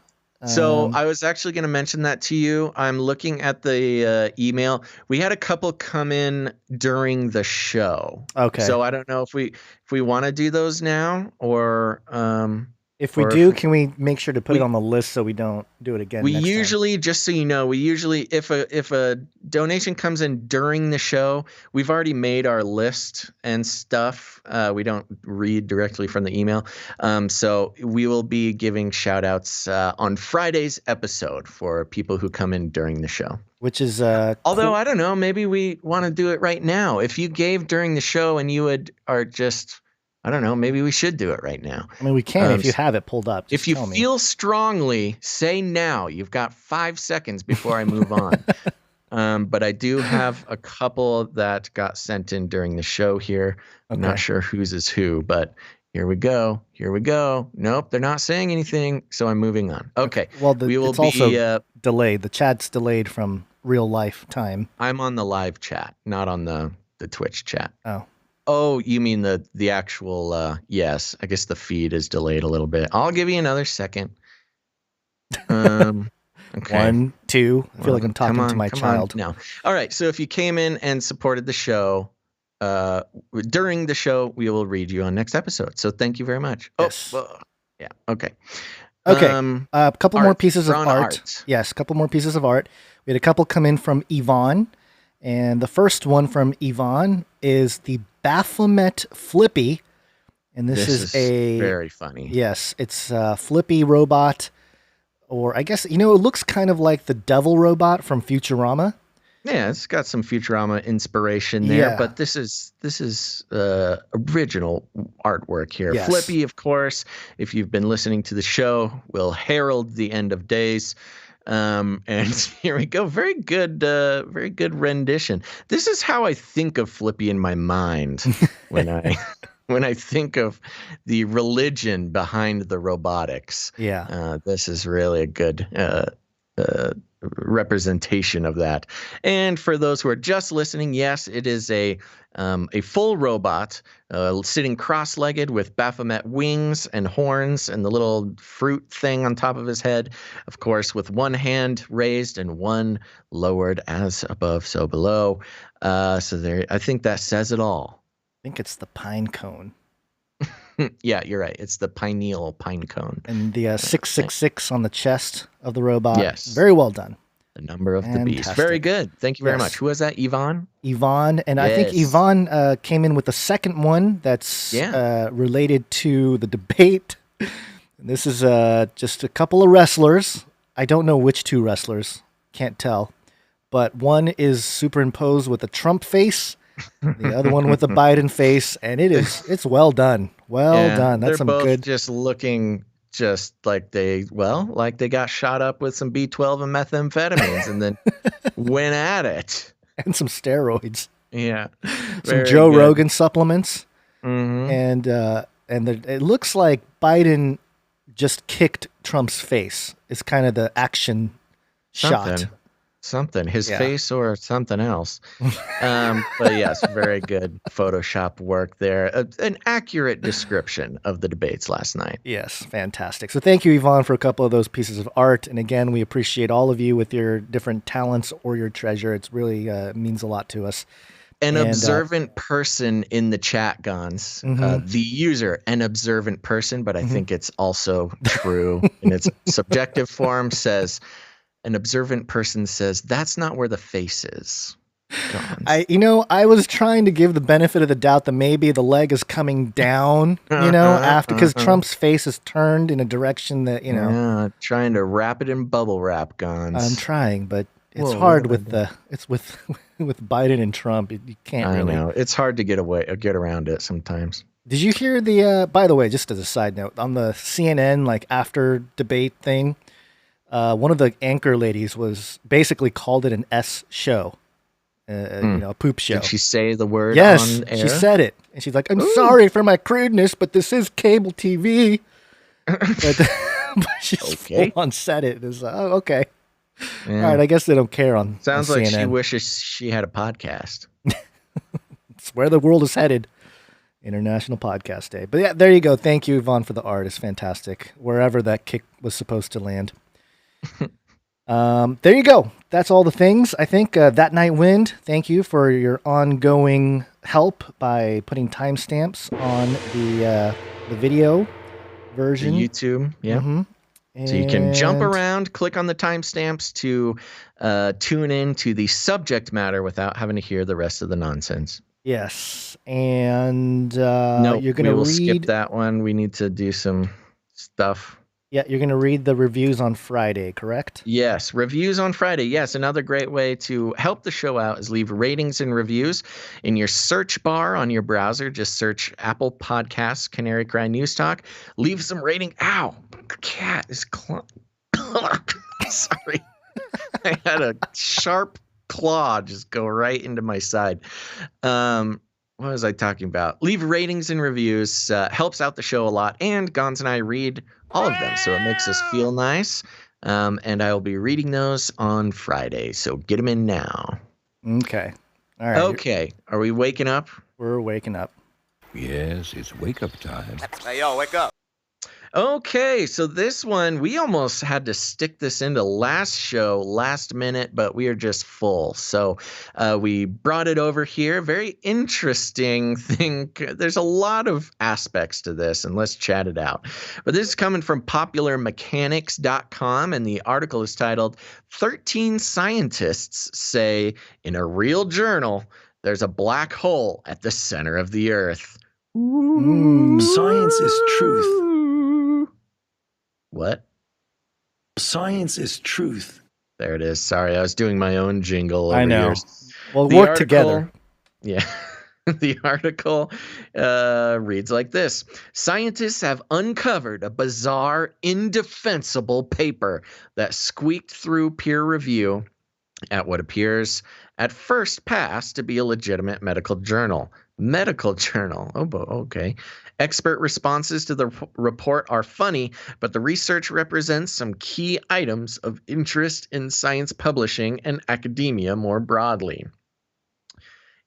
So I was actually going to mention that to you. I'm looking at the email. We had a couple come in during the show. Okay. So I don't know if we want to do those now or if we do, can we make sure to put it on the list so we don't do it again? We usually, just so you know, if a donation comes in during the show, we've already made our list and stuff. We don't read directly from the email. So we will be giving shout outs on Friday's episode for people who come in during the show. Which is although I don't know, maybe we want to do it right now. If you gave during the show and are just, I don't know, maybe we should do it right now. I mean, we can if you have it pulled up. If you feel strongly, say now. You've got 5 seconds before I move on. But I do have a couple that got sent in during the show here. I'm not sure whose is who, but here we go. Nope, they're not saying anything, so I'm moving on. Okay. Well, it's also delayed. The chat's delayed from real life time. I'm on the live chat, not on the Twitch chat. Oh, you mean the actual, yes. I guess the feed is delayed a little bit. I'll give you another second. Okay. 1, 2. I feel like I'm talking to my child. No. All right. So if you came in and supported the show, during the show, we will read you on next episode. So thank you very much. Yes. Yeah. Okay. Okay. A couple more pieces of art. Yes. A couple more pieces of art. We had a couple come in from Yvonne. And the first one from Yvonne is the Baphomet Flippy. And this is a very funny. Yes, it's a Flippy robot, or I guess, it looks kind of like the devil robot from Futurama. Yeah, it's got some Futurama inspiration there, but this is original artwork here. Yes. Flippy, of course, if you've been listening to the show, will herald the end of days. And here we go. Very good rendition. This is how I think of Flippy in my mind when I think of the religion behind the robotics. Yeah. This is really a good representation of that. And for those who are just listening, yes, it is a full robot sitting cross-legged with Baphomet wings and horns and the little fruit thing on top of his head, of course, with one hand raised and one lowered, as above, so below. So there, I think that says it all. I think it's the pine cone. Yeah, you're right. It's the pineal pine cone. And the 666 on the chest of the robot. Yes. Very well done. The number of the beast. Very good. Thank you very much. Who was that? Yvonne? Yvonne. And I think Yvonne came in with the second one that's related to the debate. And this is just a couple of wrestlers. I don't know which two wrestlers. Can't tell. But one is superimposed with a Trump face. The other one with the Biden face, and it's well done. Well done. That's they're some both good. Just looking just like they got shot up with some B12 and methamphetamines, and then went at it. And some steroids. Yeah, some Joe Rogan supplements. Mm-hmm. And it looks like Biden just kicked Trump's face. It's kind of the action shot. Something, his face or something else. But yes, very good Photoshop work there. An accurate description of the debates last night. Yes, fantastic. So thank you, Yvonne, for a couple of those pieces of art. And again, we appreciate all of you with your different talents or your treasure. It's really means a lot to us. An observant person in the chat, Gons. The user, an observant person, but I think it's also true in its subjective form, says... An observant person says, that's not where the face is. I was trying to give the benefit of the doubt that maybe the leg is coming down, after, because Trump's face is turned in a direction that, Yeah, trying to wrap it in bubble wrap, Gons. I'm trying, but it's hard with with Biden and Trump. You can't really. I know. It's hard to get around it sometimes. Did you hear by the way, just as a side note, on the CNN, after debate thing, one of the anchor ladies was basically called it an S show, a poop show. Did she say the word Yes, on air? she said it. And she's like, I'm sorry for my crudeness, but this is cable TV. but she's full on said it. It's like, oh, okay. Yeah. All right, I guess they don't care on Sounds on like CNN. she wishes she had a podcast. It's where the world is headed. International Podcast Day. But yeah, there you go. Thank you, Yvonne, for the art. It's fantastic. Wherever that kick was supposed to land. There you go. That's all the things. I think That Night Wind, thank you for your ongoing help by putting timestamps on the video version. The YouTube, yeah. Mm-hmm. So you can jump around, click on the timestamps to tune in to the subject matter without having to hear the rest of the nonsense. Yes, and no, you're going to will read... skip that one. We need to do some stuff. Yeah, you're going to read the reviews on Friday, correct? Yes, reviews on Friday. Yes, another great way to help the show out is leave ratings and reviews in your search bar on your browser. Just search Apple Podcasts, Canary Cry News Talk. Leave some rating. Ow, cat is sorry. I had a sharp claw just go right into my side. What was I talking about? Leave ratings and reviews. Helps out the show a lot. And Gonz and I read all of them, so it makes us feel nice. And I will be reading those on Friday, so get them in now. Okay. All right. Okay. Are we waking up? We're waking up. Yes, it's wake up time. Hey, yo, wake up. Okay, so this one, we almost had to stick this into last show, last minute, but we are just full. So we brought it over here. Very interesting thing. There's a lot of aspects to this, and let's chat it out. But this is coming from popularmechanics.com, and the article is titled 13 Scientists Say in a Real Journal There's a Black Hole at the Center of the Earth. Science is truth. What? Science is truth. There it is. Sorry, I was doing my own jingle over I know. here. We'll work together. Yeah. The article reads like this. Scientists have uncovered a bizarre, indefensible paper that squeaked through peer review at what appears at first pass to be a legitimate medical journal. Medical journal. Oh, okay. Expert responses to the report are funny, but the research represents some key items of interest in science publishing and academia more broadly.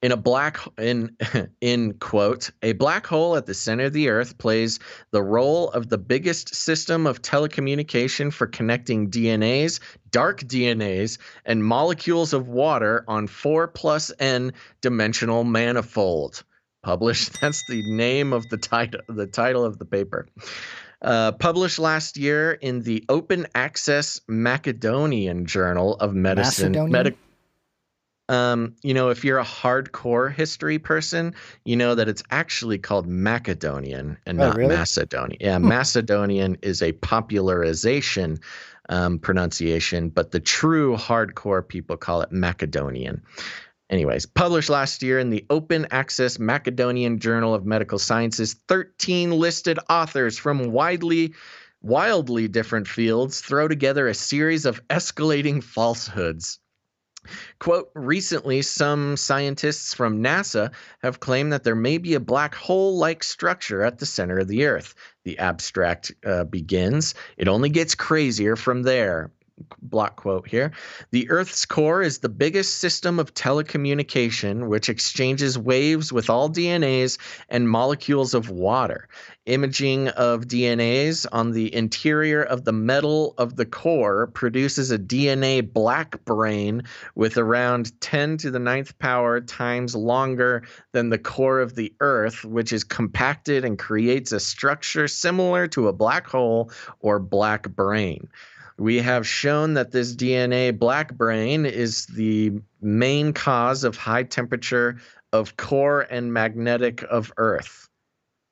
In quote, a black hole at the center of the Earth plays the role of the biggest system of telecommunication for connecting DNAs, dark DNAs, and molecules of water on 4+N dimensional manifold. Published, that's the name of the title of the paper. Published last year in the Open Access Macedonian Journal of Medicine. If you're a hardcore history person, you know that it's actually called Macedonian and not really? Macedonian. Yeah, Macedonian is a popularization pronunciation, but the true hardcore people call it Macedonian. Anyways, published last year in the Open Access Macedonian Journal of Medical Sciences, 13 listed authors from wildly different fields throw together a series of escalating falsehoods. Quote, recently, some scientists from NASA have claimed that there may be a black hole-like structure at the center of the Earth. The abstract begins. It only gets crazier from there. Block quote here. The Earth's core is the biggest system of telecommunication, which exchanges waves with all DNAs and molecules of water. Imaging of DNAs on the interior of the metal of the core produces a DNA black brain with around 10 to the 9th power times longer than the core of the Earth, which is compacted and creates a structure similar to a black hole or black brain. We have shown that this DNA black brain is the main cause of high temperature of core and magnetic of Earth.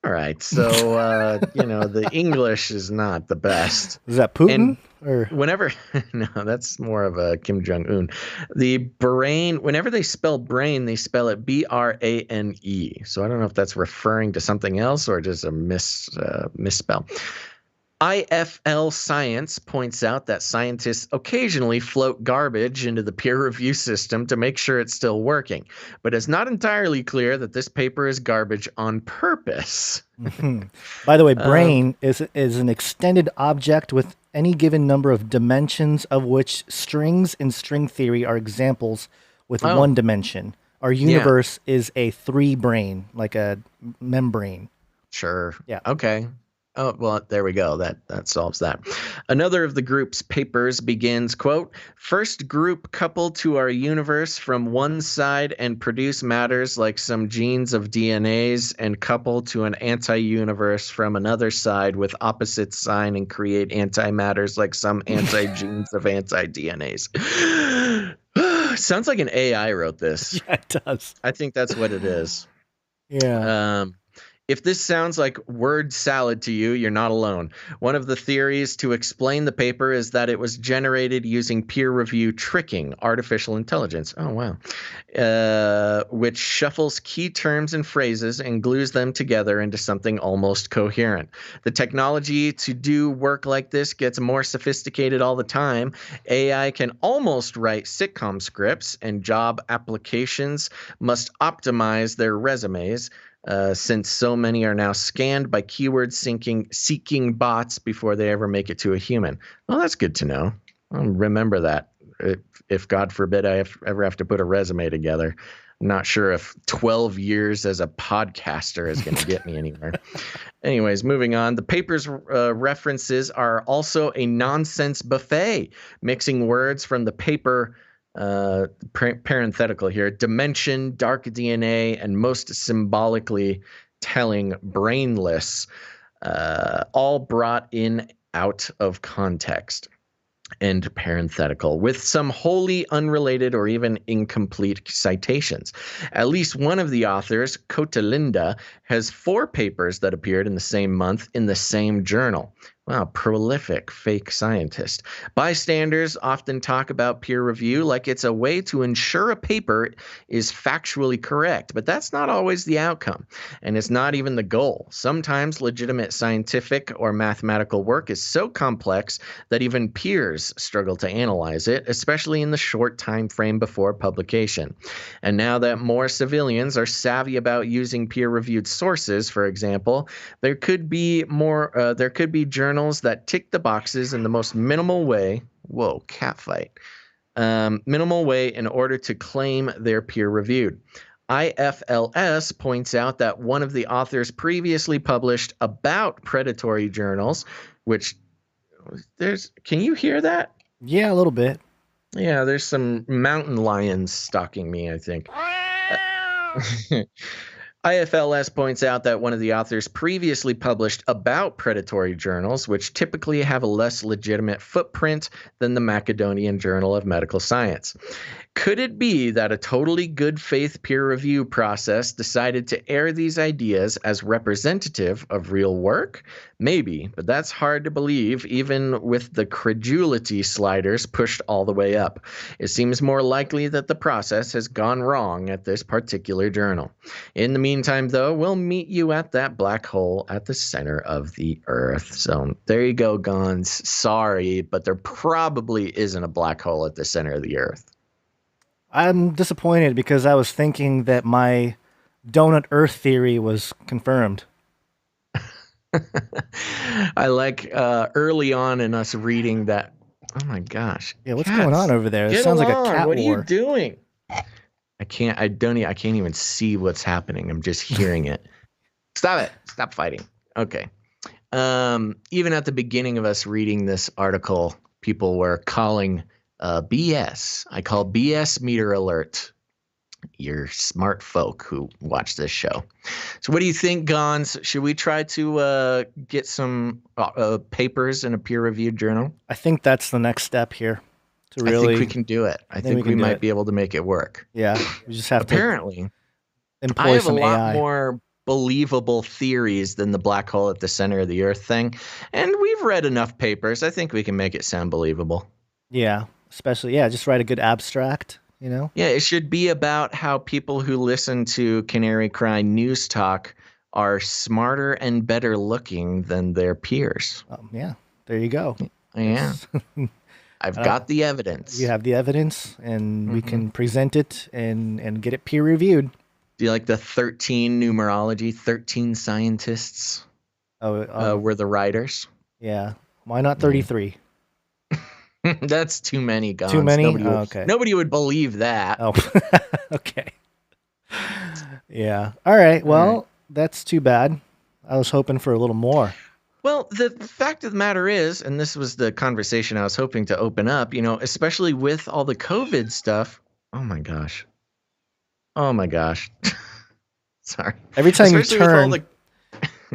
All right, so the English is not the best. Is that Putin? And or whenever no, that's more of a Kim Jong-un. The brain, whenever they spell brain, they spell it B-R-A-N-E. So I don't know if that's referring to something else or just a misspell. IFL Science points out that scientists occasionally float garbage into the peer review system to make sure it's still working, but it's not entirely clear that this paper is garbage on purpose. By the way, brain is an extended object with any given number of dimensions, of which strings in string theory are examples with one dimension. Our universe is a 3-brain, like a membrane. Sure. Yeah. Okay. Oh, well, there we go. That solves that. Another of the group's papers begins, quote, "First group coupled to our universe from one side and produce matters like some genes of DNAs, and couple to an anti-universe from another side with opposite sign and create antimatters like some anti-genes of anti-DNAs." Sounds like an AI wrote this. Yeah, it does. I think that's what it is. Yeah. If this sounds like word salad to you, you're not alone. One of the theories to explain the paper is that it was generated using peer review tricking, artificial intelligence. Oh, wow. Which shuffles key terms and phrases and glues them together into something almost coherent. The technology to do work like this gets more sophisticated all the time. AI can almost write sitcom scripts, and job applications must optimize their resumes. Since so many are now scanned by keyword seeking bots before they ever make it to a human. Well, that's good to know. I'll remember that. If God forbid I ever have to put a resume together. I'm not sure if 12 years as a podcaster is going to get me anywhere. Anyways, moving on. The paper's references are also a nonsense buffet, mixing words from the paper parenthetical here, dimension, dark DNA, and most symbolically telling, brainless, all brought in out of context. End parenthetical, with some wholly unrelated or even incomplete citations. At least one of the authors, Cotalinda, has 4 papers that appeared in the same month in the same journal. Wow, prolific fake scientist. Bystanders often talk about peer review like it's a way to ensure a paper is factually correct, but that's not always the outcome, and it's not even the goal. Sometimes legitimate scientific or mathematical work is so complex that even peers struggle to analyze it, especially in the short time frame before publication. And now that more civilians are savvy about using peer-reviewed sources, for example, there could be journals that tick the boxes in the most minimal way. Whoa, catfight. Minimal way in order to claim they're peer-reviewed. IFLS points out that one of the authors previously published about predatory journals, which can you hear that? Yeah, a little bit. Yeah, there's some mountain lions stalking me, I think. IFLS points out that one of the authors previously published about predatory journals, which typically have a less legitimate footprint than the Macedonian Journal of Medical Science. Could it be that a totally good faith peer review process decided to air these ideas as representative of real work? Maybe, but that's hard to believe, even with the credulity sliders pushed all the way up. It seems more likely that the process has gone wrong at this particular journal. In the meantime, though, we'll meet you at that black hole at the center of the Earth. So there you go, Gons. Sorry, but there probably isn't a black hole at the center of the Earth. I'm disappointed because I was thinking that my donut Earth theory was confirmed. I like early on in us reading that. Oh my gosh! Yeah, what's going on over there? It sounds like a cat What war. are you doing? I can't even see what's happening. I'm just hearing it. Stop it! Stop fighting. Okay. Even at the beginning of us reading this article, people were calling BS. I call BS meter alert. You're smart folk who watch this show. So what do you think, Gons? Should we try to get some papers in a peer-reviewed journal? I think that's the next step here. To really, I think we can do it. I think we might be able to make it work. Yeah, we just have Apparently, employ I have some a lot AI. more believable theories than the black hole at the center of the Earth thing, and we've read enough papers. I think we can make it sound believable. Yeah, especially, just write a good abstract, you know? Yeah, it should be about how people who listen to Canary Cry News Talk are smarter and better looking than their peers. Yeah, there you go. Yeah. I've got the evidence. You have the evidence, and we can present it and get it peer reviewed. Do you like the 13 numerology? 13 scientists were the writers. Yeah. Why not 33? That's too many, Gonzo. Too many? Okay. Nobody would believe that. Oh, okay. Yeah. All right. Well, that's too bad. I was hoping for a little more. Well, the fact of the matter is, and this was the conversation I was hoping to open up, especially with all the COVID stuff. Oh my gosh. Sorry. Every time you turn,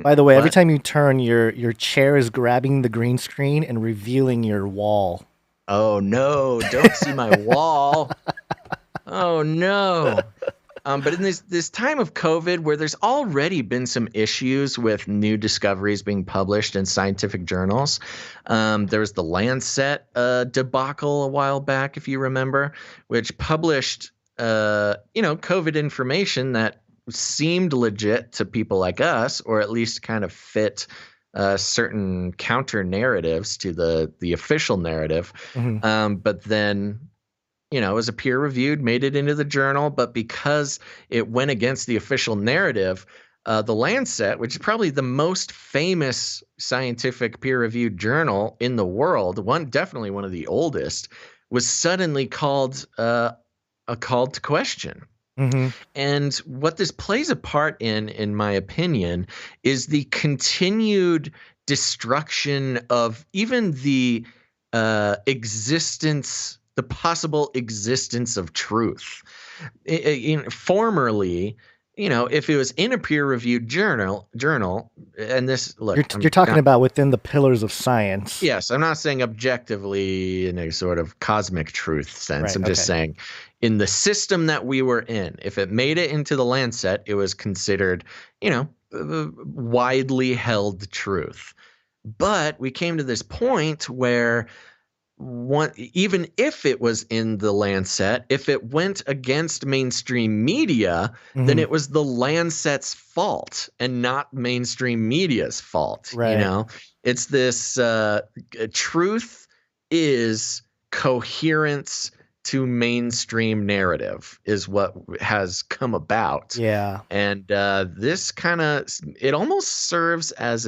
by the way, every time you turn, your chair is grabbing the green screen and revealing your wall. Oh no, don't see my wall. Oh no. But in this time of COVID, where there's already been some issues with new discoveries being published in scientific journals, there was the Lancet debacle a while back, if you remember, which published, COVID information that seemed legit to people like us, or at least kind of fit certain counter narratives to the official narrative. But then, it was a peer reviewed, made it into the journal, but because it went against the official narrative, the Lancet, which is probably the most famous scientific peer reviewed journal in the world, definitely one of the oldest, was suddenly called to question. And what this plays a part in my opinion, is the continued destruction of even the possible existence of truth. Formerly, if it was in a peer-reviewed journal, and this, look, you're talking about within the pillars of science. Yes, I'm not saying objectively in a sort of cosmic truth sense. Right, I'm just saying in the system that we were in, if it made it into the Lancet, it was considered, widely held truth. But we came to this point where even if it was in the Lancet, if it went against mainstream media, then it was the Lancet's fault and not mainstream media's fault. Right. It's this truth is coherence to mainstream narrative is what has come about. Yeah. And this it almost serves as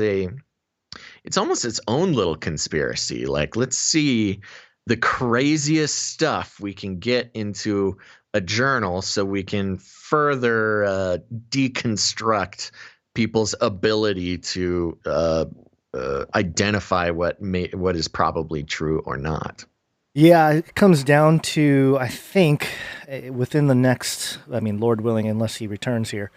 it's almost its own little conspiracy. Like, let's see the craziest stuff we can get into a journal so we can further deconstruct people's ability to identify what is probably true or not. Yeah, it comes down to, I think, within the next, Lord willing, unless he returns here,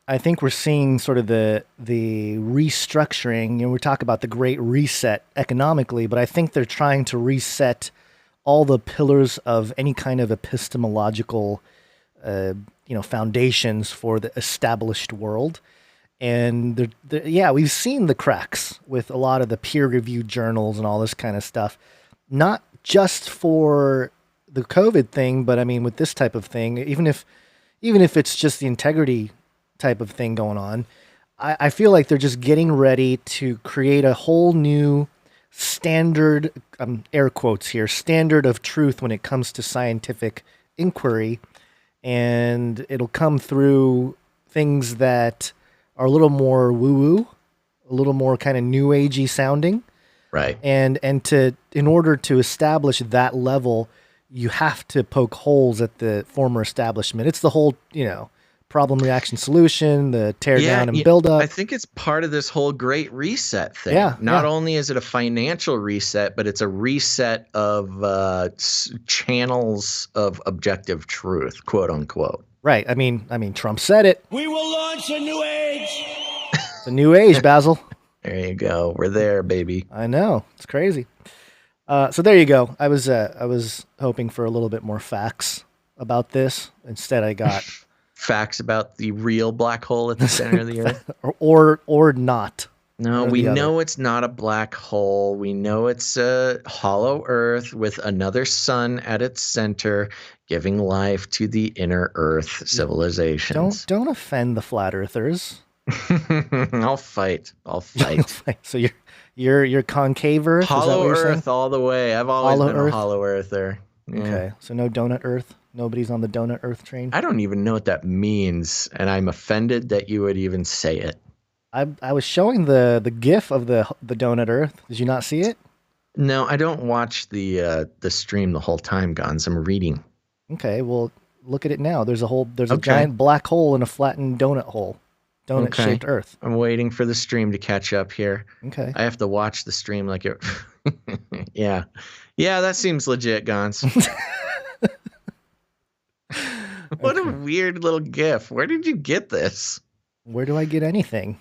I think we're seeing sort of the restructuring. We talk about the Great Reset economically, but I think they're trying to reset all the pillars of any kind of epistemological, foundations for the established world. And we've seen the cracks with a lot of the peer-reviewed journals and all this kind of stuff. Not just for the COVID thing, but with this type of thing, even if it's just the integrity type of thing going on, I feel like they're just getting ready to create a whole new standard, air quotes here, standard of truth when it comes to scientific inquiry. And it'll come through things that are a little more woo-woo, a little more kind of new agey sounding. Right. And in order to establish that level, you have to poke holes at the former establishment. It's the whole, problem, reaction, solution, the tear down and build up. I think it's part of this whole Great Reset thing. Yeah, Not only is it a financial reset, but it's a reset of channels of objective truth, quote unquote. Right. Trump said it. We will launch a new age. It's a new age, Basil. There you go. We're there, baby. I know. It's crazy. So there you go. I was hoping for a little bit more facts about this. Instead, I got facts about the real black hole at the center of the earth, or not. No, One or we the other. know it's not a black hole. We know it's a hollow Earth with another sun at its center, giving life to the inner Earth civilizations. Don't offend the flat earthers. I'll fight. So you're concave Earth. Hollow is that what you're Earth saying? all the way. I've always Hollow been Earth? a hollow Earther. Yeah. Okay, so no donut Earth. Nobody's on the donut Earth train. I don't even know what that means, and I'm offended that you would even say it. I was showing the GIF of the donut Earth. Did you not see it? No, I don't watch the stream the whole time, Gons. I'm reading. Okay, well look at it now. There's a giant black hole in a flattened donut hole, donut-shaped Earth. I'm waiting for the stream to catch up here. Okay. I have to watch the stream like it. Yeah, that seems legit, Gons. What a weird little GIF. Where did you get this? Where do I get anything?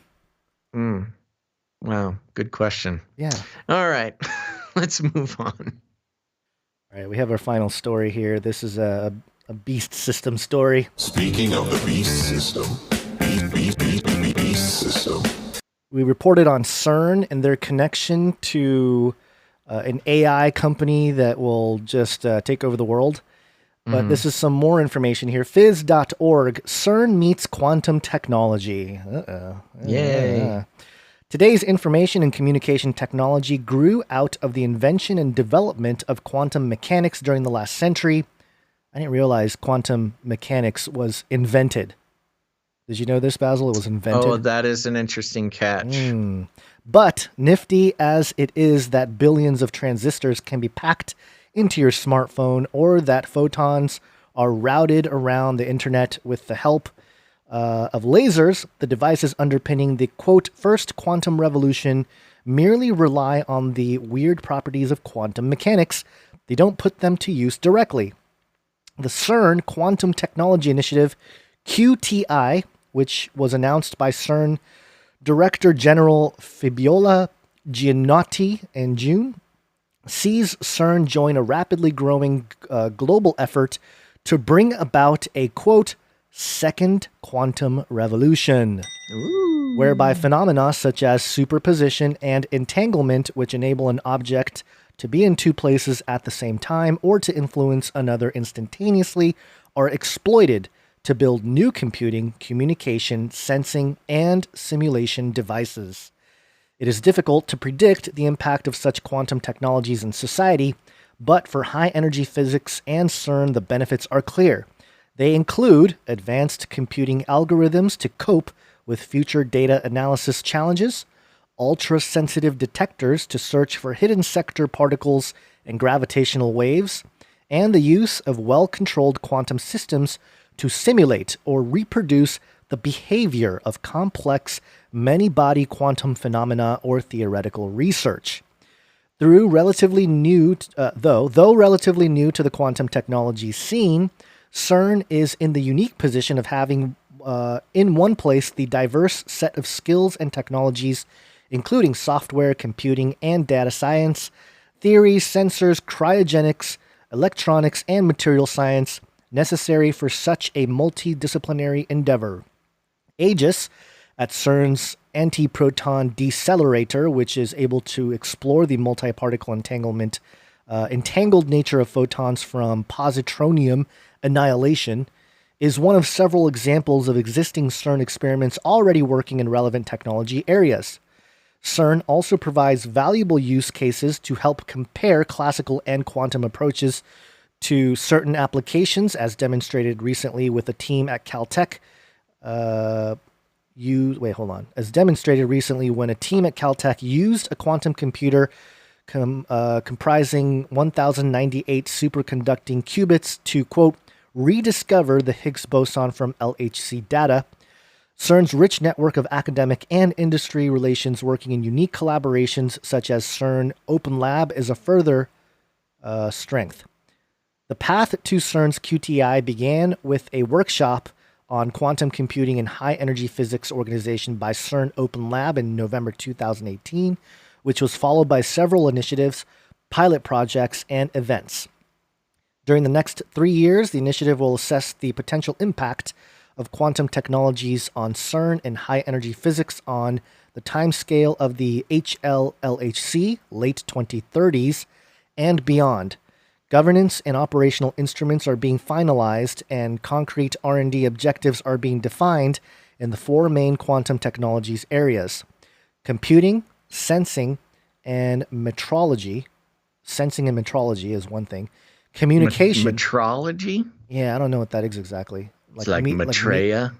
Wow, good question. Yeah. All right, let's move on. All right, we have our final story here. This is a beast system story. Speaking of the beast system, beast system. We reported on CERN and their connection to an AI company that will just take over the world. But this is some more information here. Phys.org, CERN meets quantum technology. Yay. Today's information and communication technology grew out of the invention and development of quantum mechanics during the last century. I didn't realize quantum mechanics was invented. Did you know this, Basil? It was invented. Oh, that is an interesting catch. But nifty as it is that billions of transistors can be packed into your smartphone, or that photons are routed around the internet with the help of lasers, the devices underpinning the, quote, first quantum revolution merely rely on the weird properties of quantum mechanics. They don't put them to use directly. The CERN Quantum Technology Initiative, QTI, which was announced by CERN Director General Fabiola Gianotti in June, sees CERN join a rapidly growing global effort to bring about a, quote, second quantum revolution, whereby phenomena such as superposition and entanglement, which enable an object to be in two places at the same time or to influence another instantaneously, are exploited to build new computing, communication, sensing, and simulation devices. It is difficult to predict the impact of such quantum technologies in society, but for high-energy physics and CERN, the benefits are clear. They include advanced computing algorithms to cope with future data analysis challenges, ultra-sensitive detectors to search for hidden sector particles and gravitational waves, and the use of well-controlled quantum systems to simulate or reproduce the behavior of complex many-body quantum phenomena or theoretical research. Though relatively new to the quantum technology scene, CERN is in the unique position of having in one place the diverse set of skills and technologies, including software, computing, and data science, theories, sensors, cryogenics, electronics, and material science necessary for such a multidisciplinary endeavor. AGIS, at CERN's antiproton decelerator, which is able to explore the multiparticle entangled nature of photons from positronium annihilation, is one of several examples of existing CERN experiments already working in relevant technology areas. CERN also provides valuable use cases to help compare classical and quantum approaches to certain applications, as demonstrated recently with a team at Caltech. As demonstrated recently when a team at Caltech used a quantum computer comprising 1098 superconducting qubits to, quote, rediscover the Higgs boson from LHC data. CERN's rich network of academic and industry relations working in unique collaborations such as CERN Open Lab is a further strength. The path to CERN's QTI began with a workshop on quantum computing and high-energy physics organization by CERN Open Lab in November 2018, which was followed by several initiatives, pilot projects, and events. During the next 3 years, the initiative will assess the potential impact of quantum technologies on CERN and high-energy physics on the timescale of the HLLHC, late 2030s, and beyond. Governance and operational instruments are being finalized, and concrete R&D objectives are being defined in the four main quantum technologies areas: computing, sensing, and metrology. Sensing and metrology is one thing. Communication. Metrology? Yeah, I don't know what that is exactly. It's like Maitreya?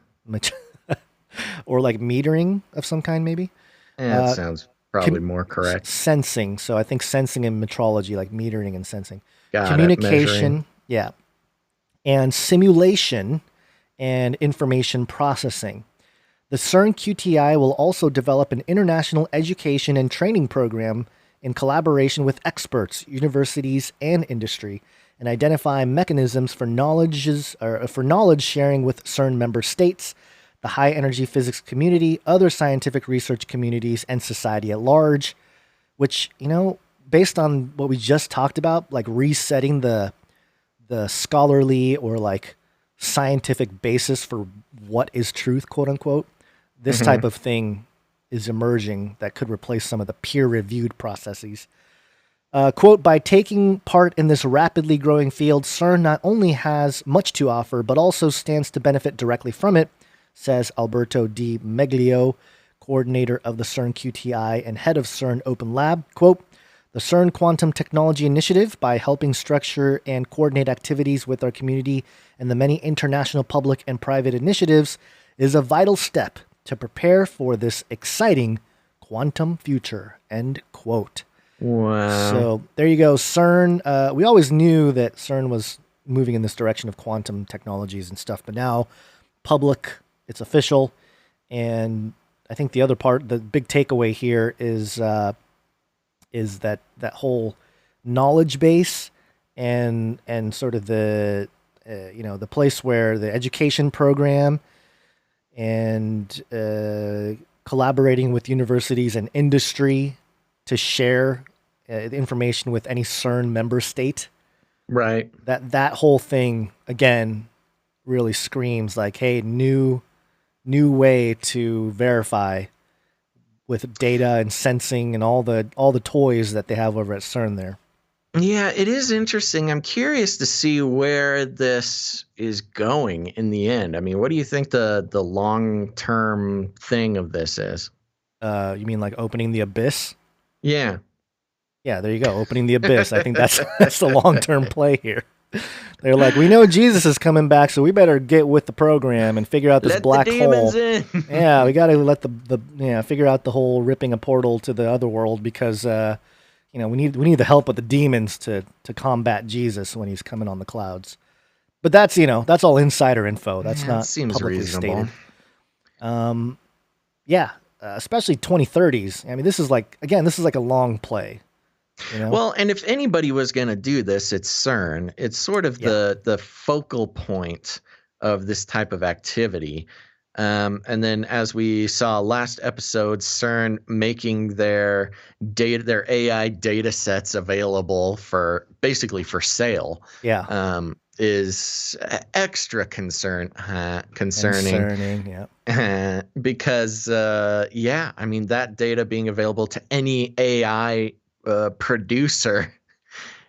Or like metering of some kind, maybe? Yeah, that sounds probably more correct. Sensing. So I think sensing and metrology, like metering and sensing. Communication. Yeah. And simulation and information processing. The CERN QTI will also develop an international education and training program in collaboration with experts, universities, and industry, and identify mechanisms for knowledge sharing with CERN member states, the high-energy physics community, other scientific research communities, and society at large, which, based on what we just talked about, like resetting the scholarly or like scientific basis for what is truth, quote unquote, this type of thing is emerging that could replace some of the peer-reviewed processes. Quote, by taking part in this rapidly growing field, CERN not only has much to offer, but also stands to benefit directly from it, says Alberto Di Meglio, coordinator of the CERN QTI and head of CERN Open Lab. Quote, the CERN Quantum Technology Initiative, by helping structure and coordinate activities with our community and the many international public and private initiatives, is a vital step to prepare for this exciting quantum future, end quote. Wow. So there you go. CERN, we always knew that CERN was moving in this direction of quantum technologies and stuff, but now public, it's official. And I think the other part, the big takeaway here is that whole knowledge base and sort of the place where the education program and collaborating with universities and industry to share the information with any CERN member state. Right. That whole thing, again, really screams like, hey, new way to verify with data and sensing and all the toys that they have over at CERN there. Yeah, it is interesting. I'm curious to see where this is going in the end. I mean, what do you think the long-term thing of this is? You mean like opening the abyss? Yeah. Yeah, there you go. Opening the abyss. I think that's the long-term play here. They're like, we know Jesus is coming back, so we better get with the program and figure out this black hole. Yeah, we got to let figure out the whole ripping a portal to the other world because we need the help of the demons to combat Jesus when he's coming on the clouds. But that's all insider info. That's not publicly stated. Especially 2030s. I mean, this is like a long play. Well, and if anybody was going to do this, it's CERN. It's sort of the focal point of this type of activity. And then, as we saw last episode, CERN making their AI data sets available for sale. Yeah. Is extra concerning. Concerning, yeah. Because I mean, that data being available to any AI producer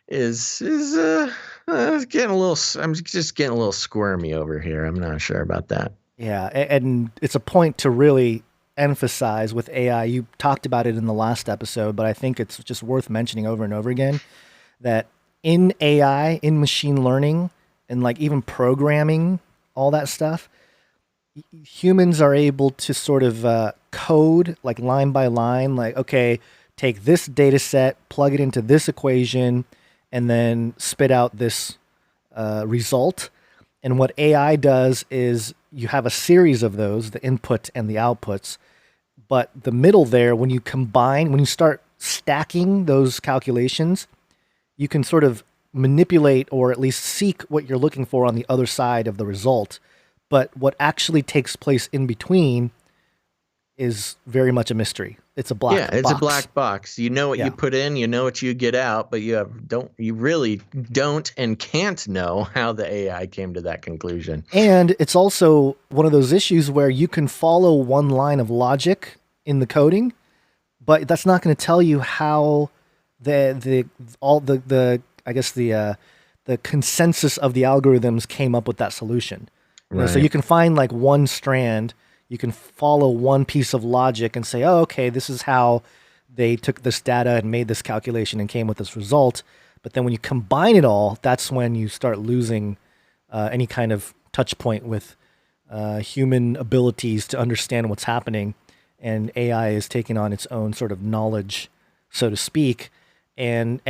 is getting a little. I'm just getting a little squirmy over here. I'm not sure about that. Yeah, and it's a point to really emphasize with AI. You talked about it in the last episode, but I think it's just worth mentioning over and over again that in AI, in machine learning, and like even programming, all that stuff, humans are able to sort of code like line by line, like, okay, take this data set, plug it into this equation, and then spit out this result. And what AI does is you have a series of those, the input and the outputs. But the middle there, when you start stacking those calculations, you can sort of manipulate or at least seek what you're looking for on the other side of the result. But what actually takes place in between is very much a mystery. It's a black box. Yeah, it's a black box. You know what you put in, you know what you get out, but you really don't and can't know how the AI came to that conclusion. And it's also one of those issues where you can follow one line of logic in the coding, but that's not going to tell you how the consensus of the algorithms came up with that solution. You know, so you can find like one strand, you can follow one piece of logic and say, oh, okay, this is how they took this data and made this calculation and came with this result. But then when you combine it all, that's when you start losing any kind of touch point with human abilities to understand what's happening. And AI is taking on its own sort of knowledge, so to speak. And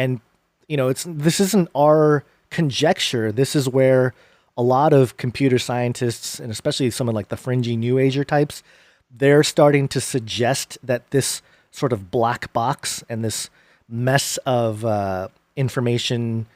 you know, this isn't our conjecture. This is where a lot of computer scientists, and especially some of like the fringy New Ager types, they're starting to suggest that this sort of black box and this mess of information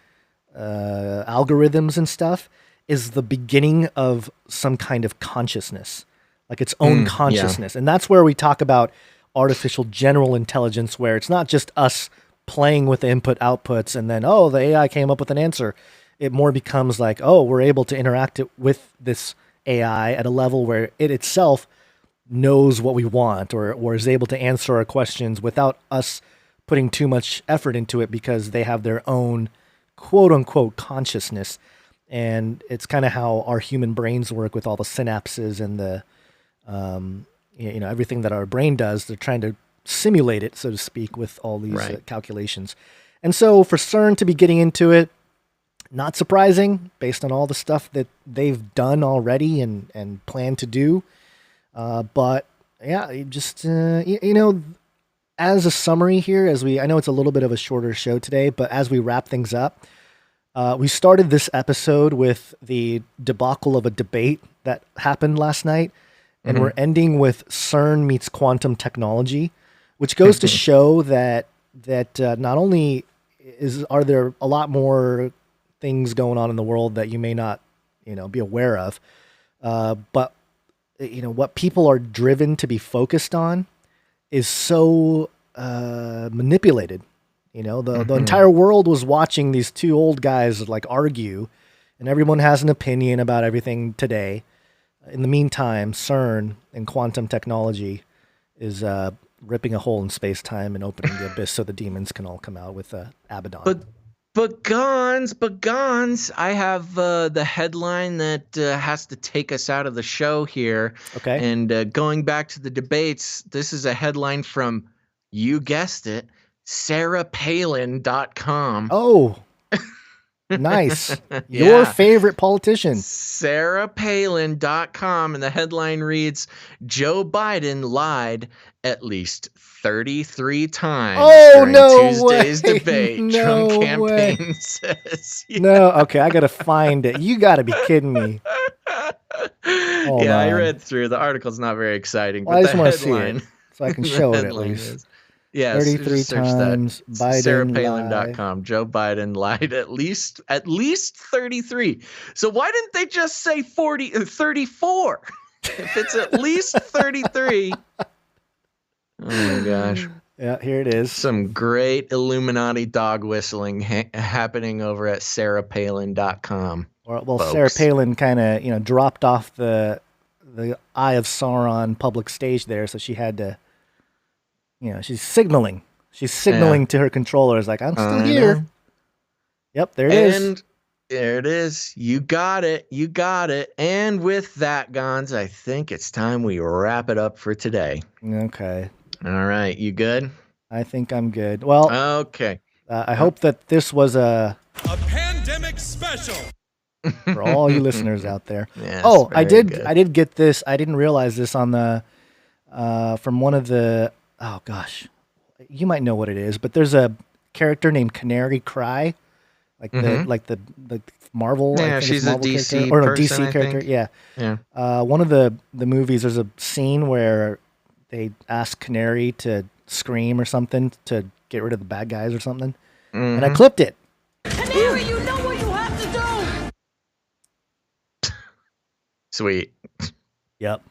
algorithms and stuff is the beginning of some kind of consciousness, like its own consciousness. And that's where we talk about artificial general intelligence, where it's not just us playing with the input outputs and then, oh, the AI came up with an answer. It more becomes like, oh, we're able to interact with this AI at a level where it itself knows what we want or is able to answer our questions without us putting too much effort into it because they have their own quote unquote consciousness. And it's kind of how our human brains work with all the synapses and the, everything that our brain does. They're trying to simulate it, so to speak, with all these calculations. And so for CERN to be getting into it, not surprising based on all the stuff that they've done already and plan to do. But yeah, just, as a summary here, I know it's a little bit of a shorter show today, but as we wrap things up, we started this episode with the debacle of a debate that happened last night, and we're ending with CERN meets quantum technology, which goes to show that not only are there a lot more things going on in the world that you may not, be aware of, but what people are driven to be focused on is so manipulated. The entire world was watching these two old guys like argue, and everyone has an opinion about everything today. In the meantime, CERN and quantum technology is ripping a hole in space-time and opening the abyss so the demons can all come out with Abaddon. But Gons, I have the headline that has to take us out of the show here. Okay. And going back to the debates, this is a headline from, you guessed it, sarahpalin.com. Oh, nice. Your favorite politician. sarahpalin.com, and the headline reads, Joe Biden lied at least 33 times during Tuesday's debate. Trump campaign says. Yeah. No, okay, I gotta find it. You gotta be kidding me. I read through. The article's not very exciting, but I just want to see it so I can show it at least. Yeah, 33 times. Biden sarahpalin.com. Joe Biden lied at least 33. So why didn't they just say 40 or 34? If it's at least 33. Oh my gosh. Yeah, here it is. Some great Illuminati dog whistling happening over at sarahpalin.com. Well, folks. Sarah Palin kind of, dropped off the Eye of Sauron public stage there, so she had to, she's signaling. She's signaling to her controllers like, I'm still here. Yep, there it is. And there it is. You got it. You got it. And with that, Gons, I think it's time we wrap it up for today. Okay. All right. You good? I think I'm good. Well, okay. I hope that this was a pandemic special for all you listeners out there. Yes, I did get this. I didn't realize this on the from one of the. Oh gosh, you might know what it is, but there's a character named CanaryCry, like the Marvel. Yeah, I think she's Marvel a DC character, or person, DC character. Yeah. One of the movies. There's a scene where they ask Canary to scream or something to get rid of the bad guys or something, and I clipped it. Canary, you know what you have to do. Sweet. Yep.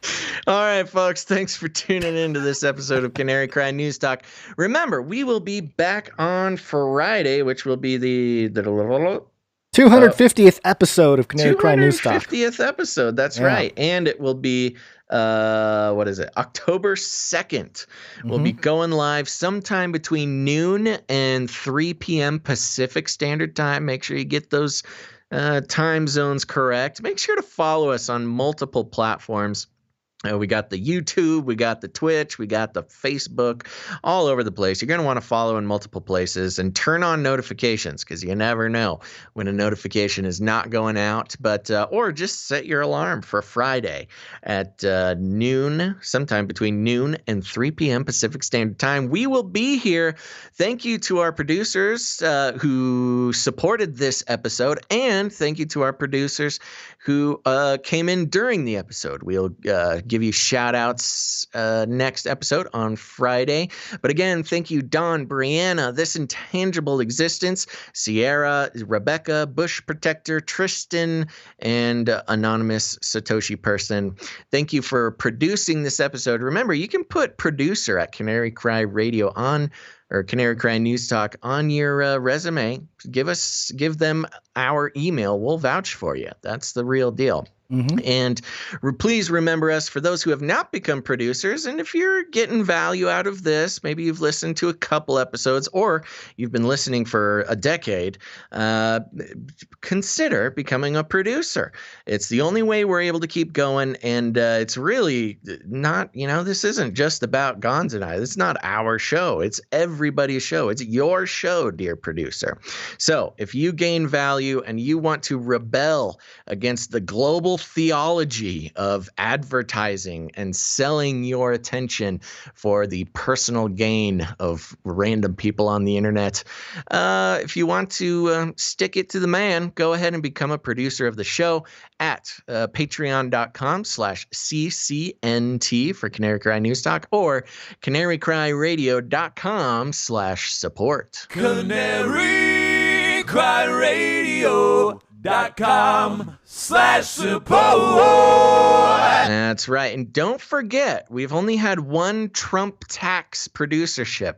All right, folks. Thanks for tuning into this episode of Canary Cry News Talk. Remember, we will be back on Friday, which will be the 250th episode of Canary Cry News Talk. 250th episode. That's right. And it will be, October 2nd. We'll be going live sometime between noon and 3 p.m. Pacific Standard Time. Make sure you get those time zones correct. Make sure to follow us on multiple platforms. We got the YouTube, we got the Twitch, we got the Facebook, all over the place. You're going to want to follow in multiple places and turn on notifications because you never know when a notification is not going out. But or just set your alarm for Friday at noon, sometime between noon and 3 p.m. Pacific Standard Time. We will be here. Thank you to our producers who supported this episode, and thank you to our producers who came in during the episode. We'll give you shout outs next episode on Friday. But again, thank you, Don, Brianna, This Intangible Existence, Sierra, Rebecca, Bush Protector, Tristan, and Anonymous Satoshi Person. Thank you for producing this episode. Remember, you can put producer at CanaryCryRadio on, or Canary Cry News Talk on your resume. Give them our email. We'll vouch for you. That's the real deal. And please remember us for those who have not become producers. And if you're getting value out of this, maybe you've listened to a couple episodes or you've been listening for a decade, consider becoming a producer. It's the only way we're able to keep going. And it's really not, this isn't just about Gonzo and I. It's not our show. It's everybody's show. It's your show, dear producer. So if you gain value and you want to rebel against the global theology of advertising and selling your attention for the personal gain of random people on the internet, if you want to stick it to the man, go ahead and become a producer of the show at patreon.com/CCNT for Canary Cry News Talk or CanaryCryRadio.com/support. CanaryCryRadio.com/support. That's right. And don't forget, we've only had one Trump tax producership.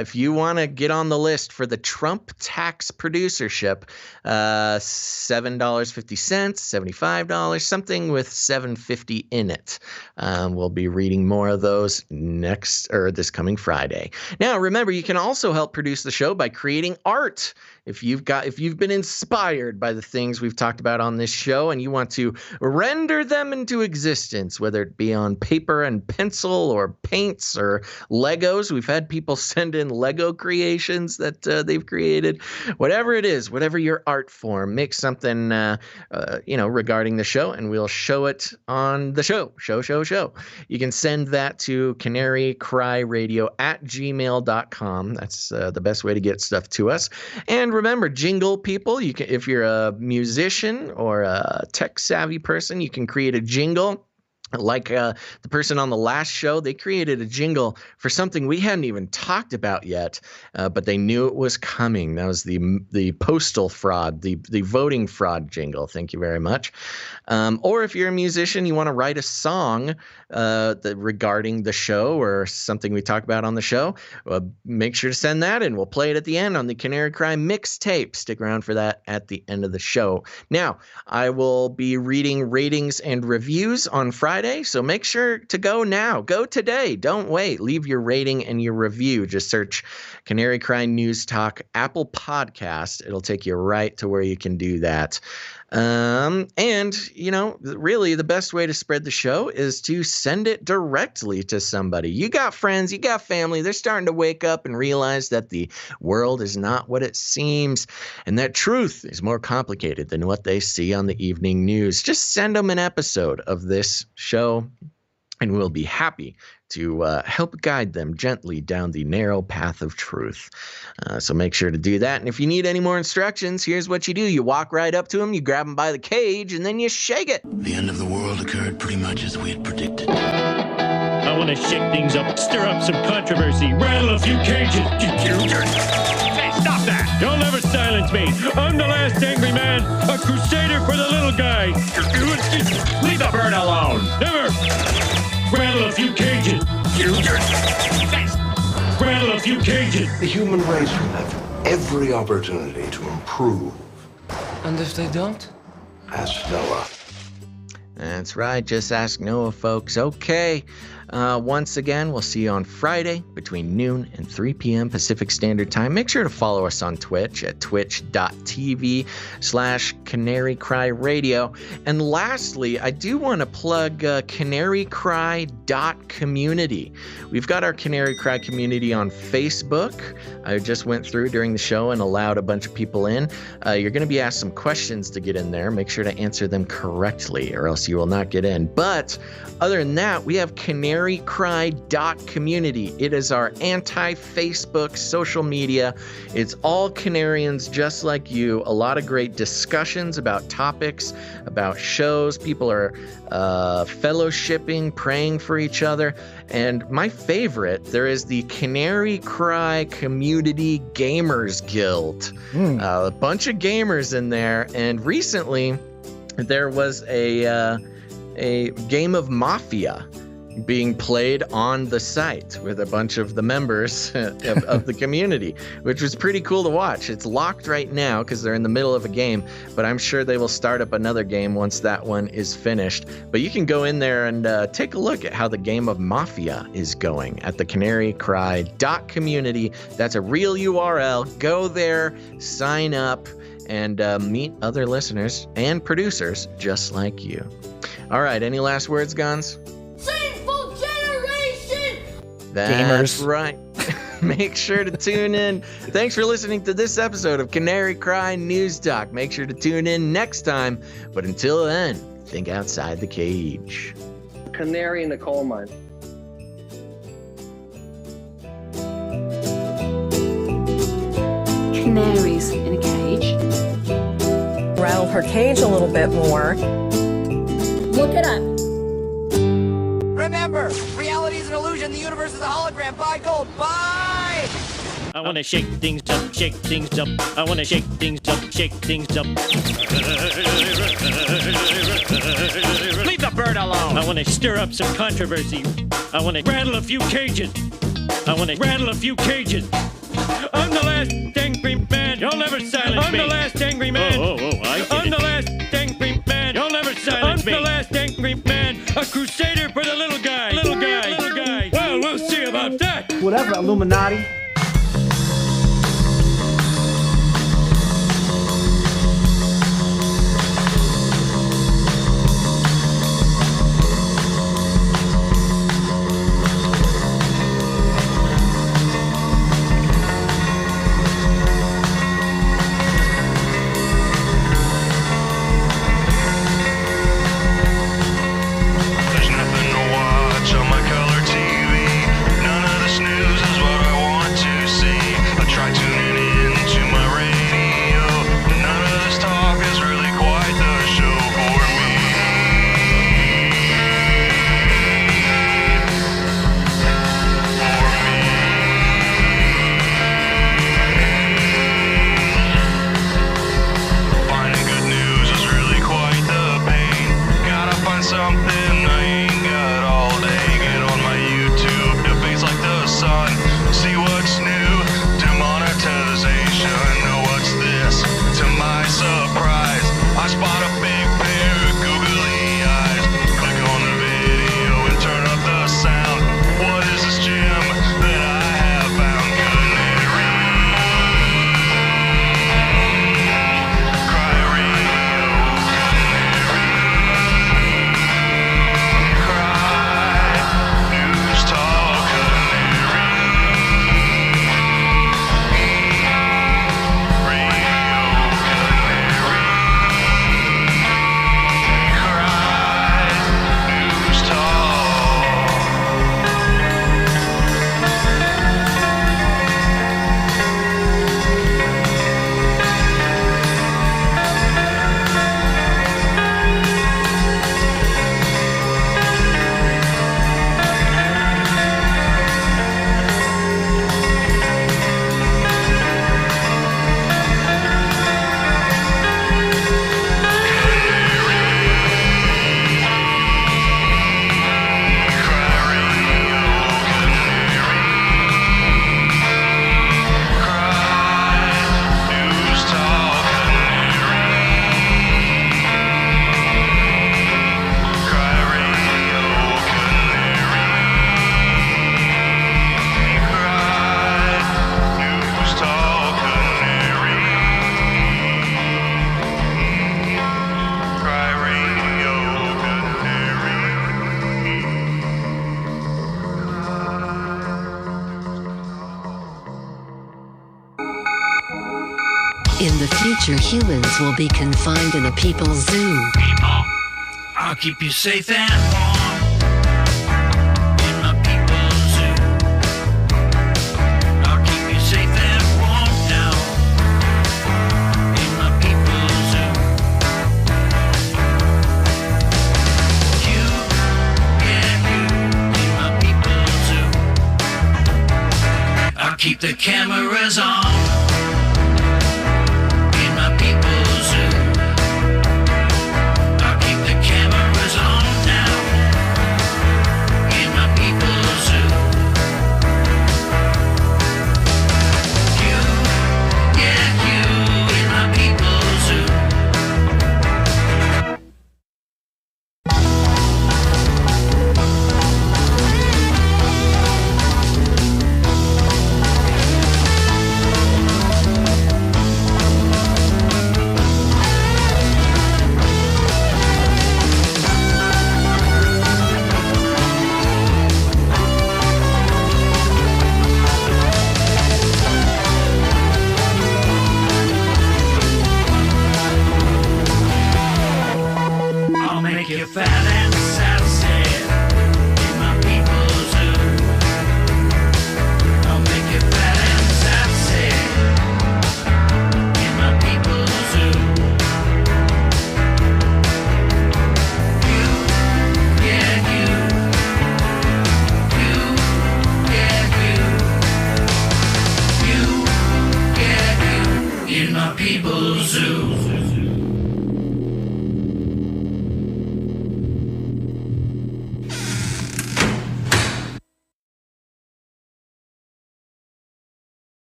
If you want to get on the list for the Trump tax producership, $7.50, $75, something with $7.50 in it. We'll be reading more of those this coming Friday. Now, remember, you can also help produce the show by creating art. If you've been inspired by the things we've talked about on this show and you want to render them into existence, whether it be on paper and pencil or paints or Legos, we've had people send in Lego creations that they've created. Whatever it is, whatever your art form, make something regarding the show, and we'll show it on the show. You can send that to CanaryCryRadio@gmail.com. That's the best way to get stuff to us. And remember, jingle people, you can, if you're a musician or a tech savvy person, you can create a jingle. Like the person on the last show, they created a jingle for something we hadn't even talked about yet, but they knew it was coming. That was the postal fraud, the voting fraud jingle. Thank you very much. Or if you're a musician, you want to write a song regarding the show or something we talk about on the show, make sure to send that in. We'll play it at the end on the Canary Cry mixtape. Stick around for that at the end of the show. Now, I will be reading ratings and reviews on Friday. So make sure to go now. Go today. Don't wait. Leave your rating and your review. Just search Canary Cry News Talk Apple Podcast. It'll take you right to where you can do that. Really the best way to spread the show is to send it directly to somebody. You got friends, you got family. They're starting to wake up and realize that the world is not what it seems and that truth is more complicated than what they see on the evening news. Just send them an episode of this show and we'll be happy to help guide them gently down the narrow path of truth. So make sure to do that. And if you need any more instructions, here's what you do. You walk right up to them, you grab them by the cage, and then you shake it. The end of the world occurred pretty much as we had predicted. I want to shake things up, stir up some controversy, rattle a few cages. Hey, stop that! You'll never silence me. I'm the last angry man, a crusader for the little guy. Leave the bird alone. Never. Rattle a few cages. Rattle a few cages. The human race will have every opportunity to improve. And if they don't? Ask Noah. That's right. Just ask Noah, folks. Okay. Once again, we'll see you on Friday between noon and 3 p.m. Pacific Standard Time. Make sure to follow us on Twitch at twitch.tv/CanaryCryRadio. And lastly, I do want to plug CanaryCry.community. We've got our Canary Cry community on Facebook. I just went through during the show and allowed a bunch of people in. You're going to be asked some questions to get in there. Make sure to answer them correctly or else you will not get in. But other than that, we have CanaryCry.community. It is our anti-Facebook social media. It's all Canarians just like you. A lot of great discussions about topics, about shows. People are fellowshipping, praying for each other. And my favorite, there is the Canary Cry Community Gamers Guild. A bunch of gamers in there. And recently, there was a game of Mafia being played on the site with a bunch of the members of the community, which was pretty cool to watch. It's locked right now because they're in the middle of a game, but I'm sure they will start up another game once that one is finished. But you can go in there and take a look at how the game of Mafia is going at the CanaryCry.community. That's a real URL. Go there, sign up, and meet other listeners and producers just like you. All right, any last words, Guns? Sinful generation! That's right. Make sure to tune in. Thanks for listening to this episode of Canary Cry News Talk. Make sure to tune in next time. But until then, think outside the cage. Canary in the coal mine. Canaries in a cage. Rattle her cage a little bit more. Look it up. Remember, reality is an illusion. The universe is a hologram. Buy gold. Buy! I want to shake things up, shake things up. I want to shake things up, shake things up. Leave the bird alone. I want to stir up some controversy. I want to rattle a few cages. I want to rattle a few cages. I'm the last angry man. You'll never silence me. I'm the last angry man. I get it. I'm the last angry man. You'll never silence me. I'm the last angry man. A crusader for the little guy. Little guy. Little guy. Well, we'll see about that. Whatever, Illuminati. There's nothing to watch on my color TV. None of the snooze is what I want In the future, humans will be confined in a people's zoo. People, I'll keep you safe and warm in my people's zoo. I'll keep you safe and warm now in my people's zoo. You, yeah, you in my people's zoo. I'll keep the cameras on.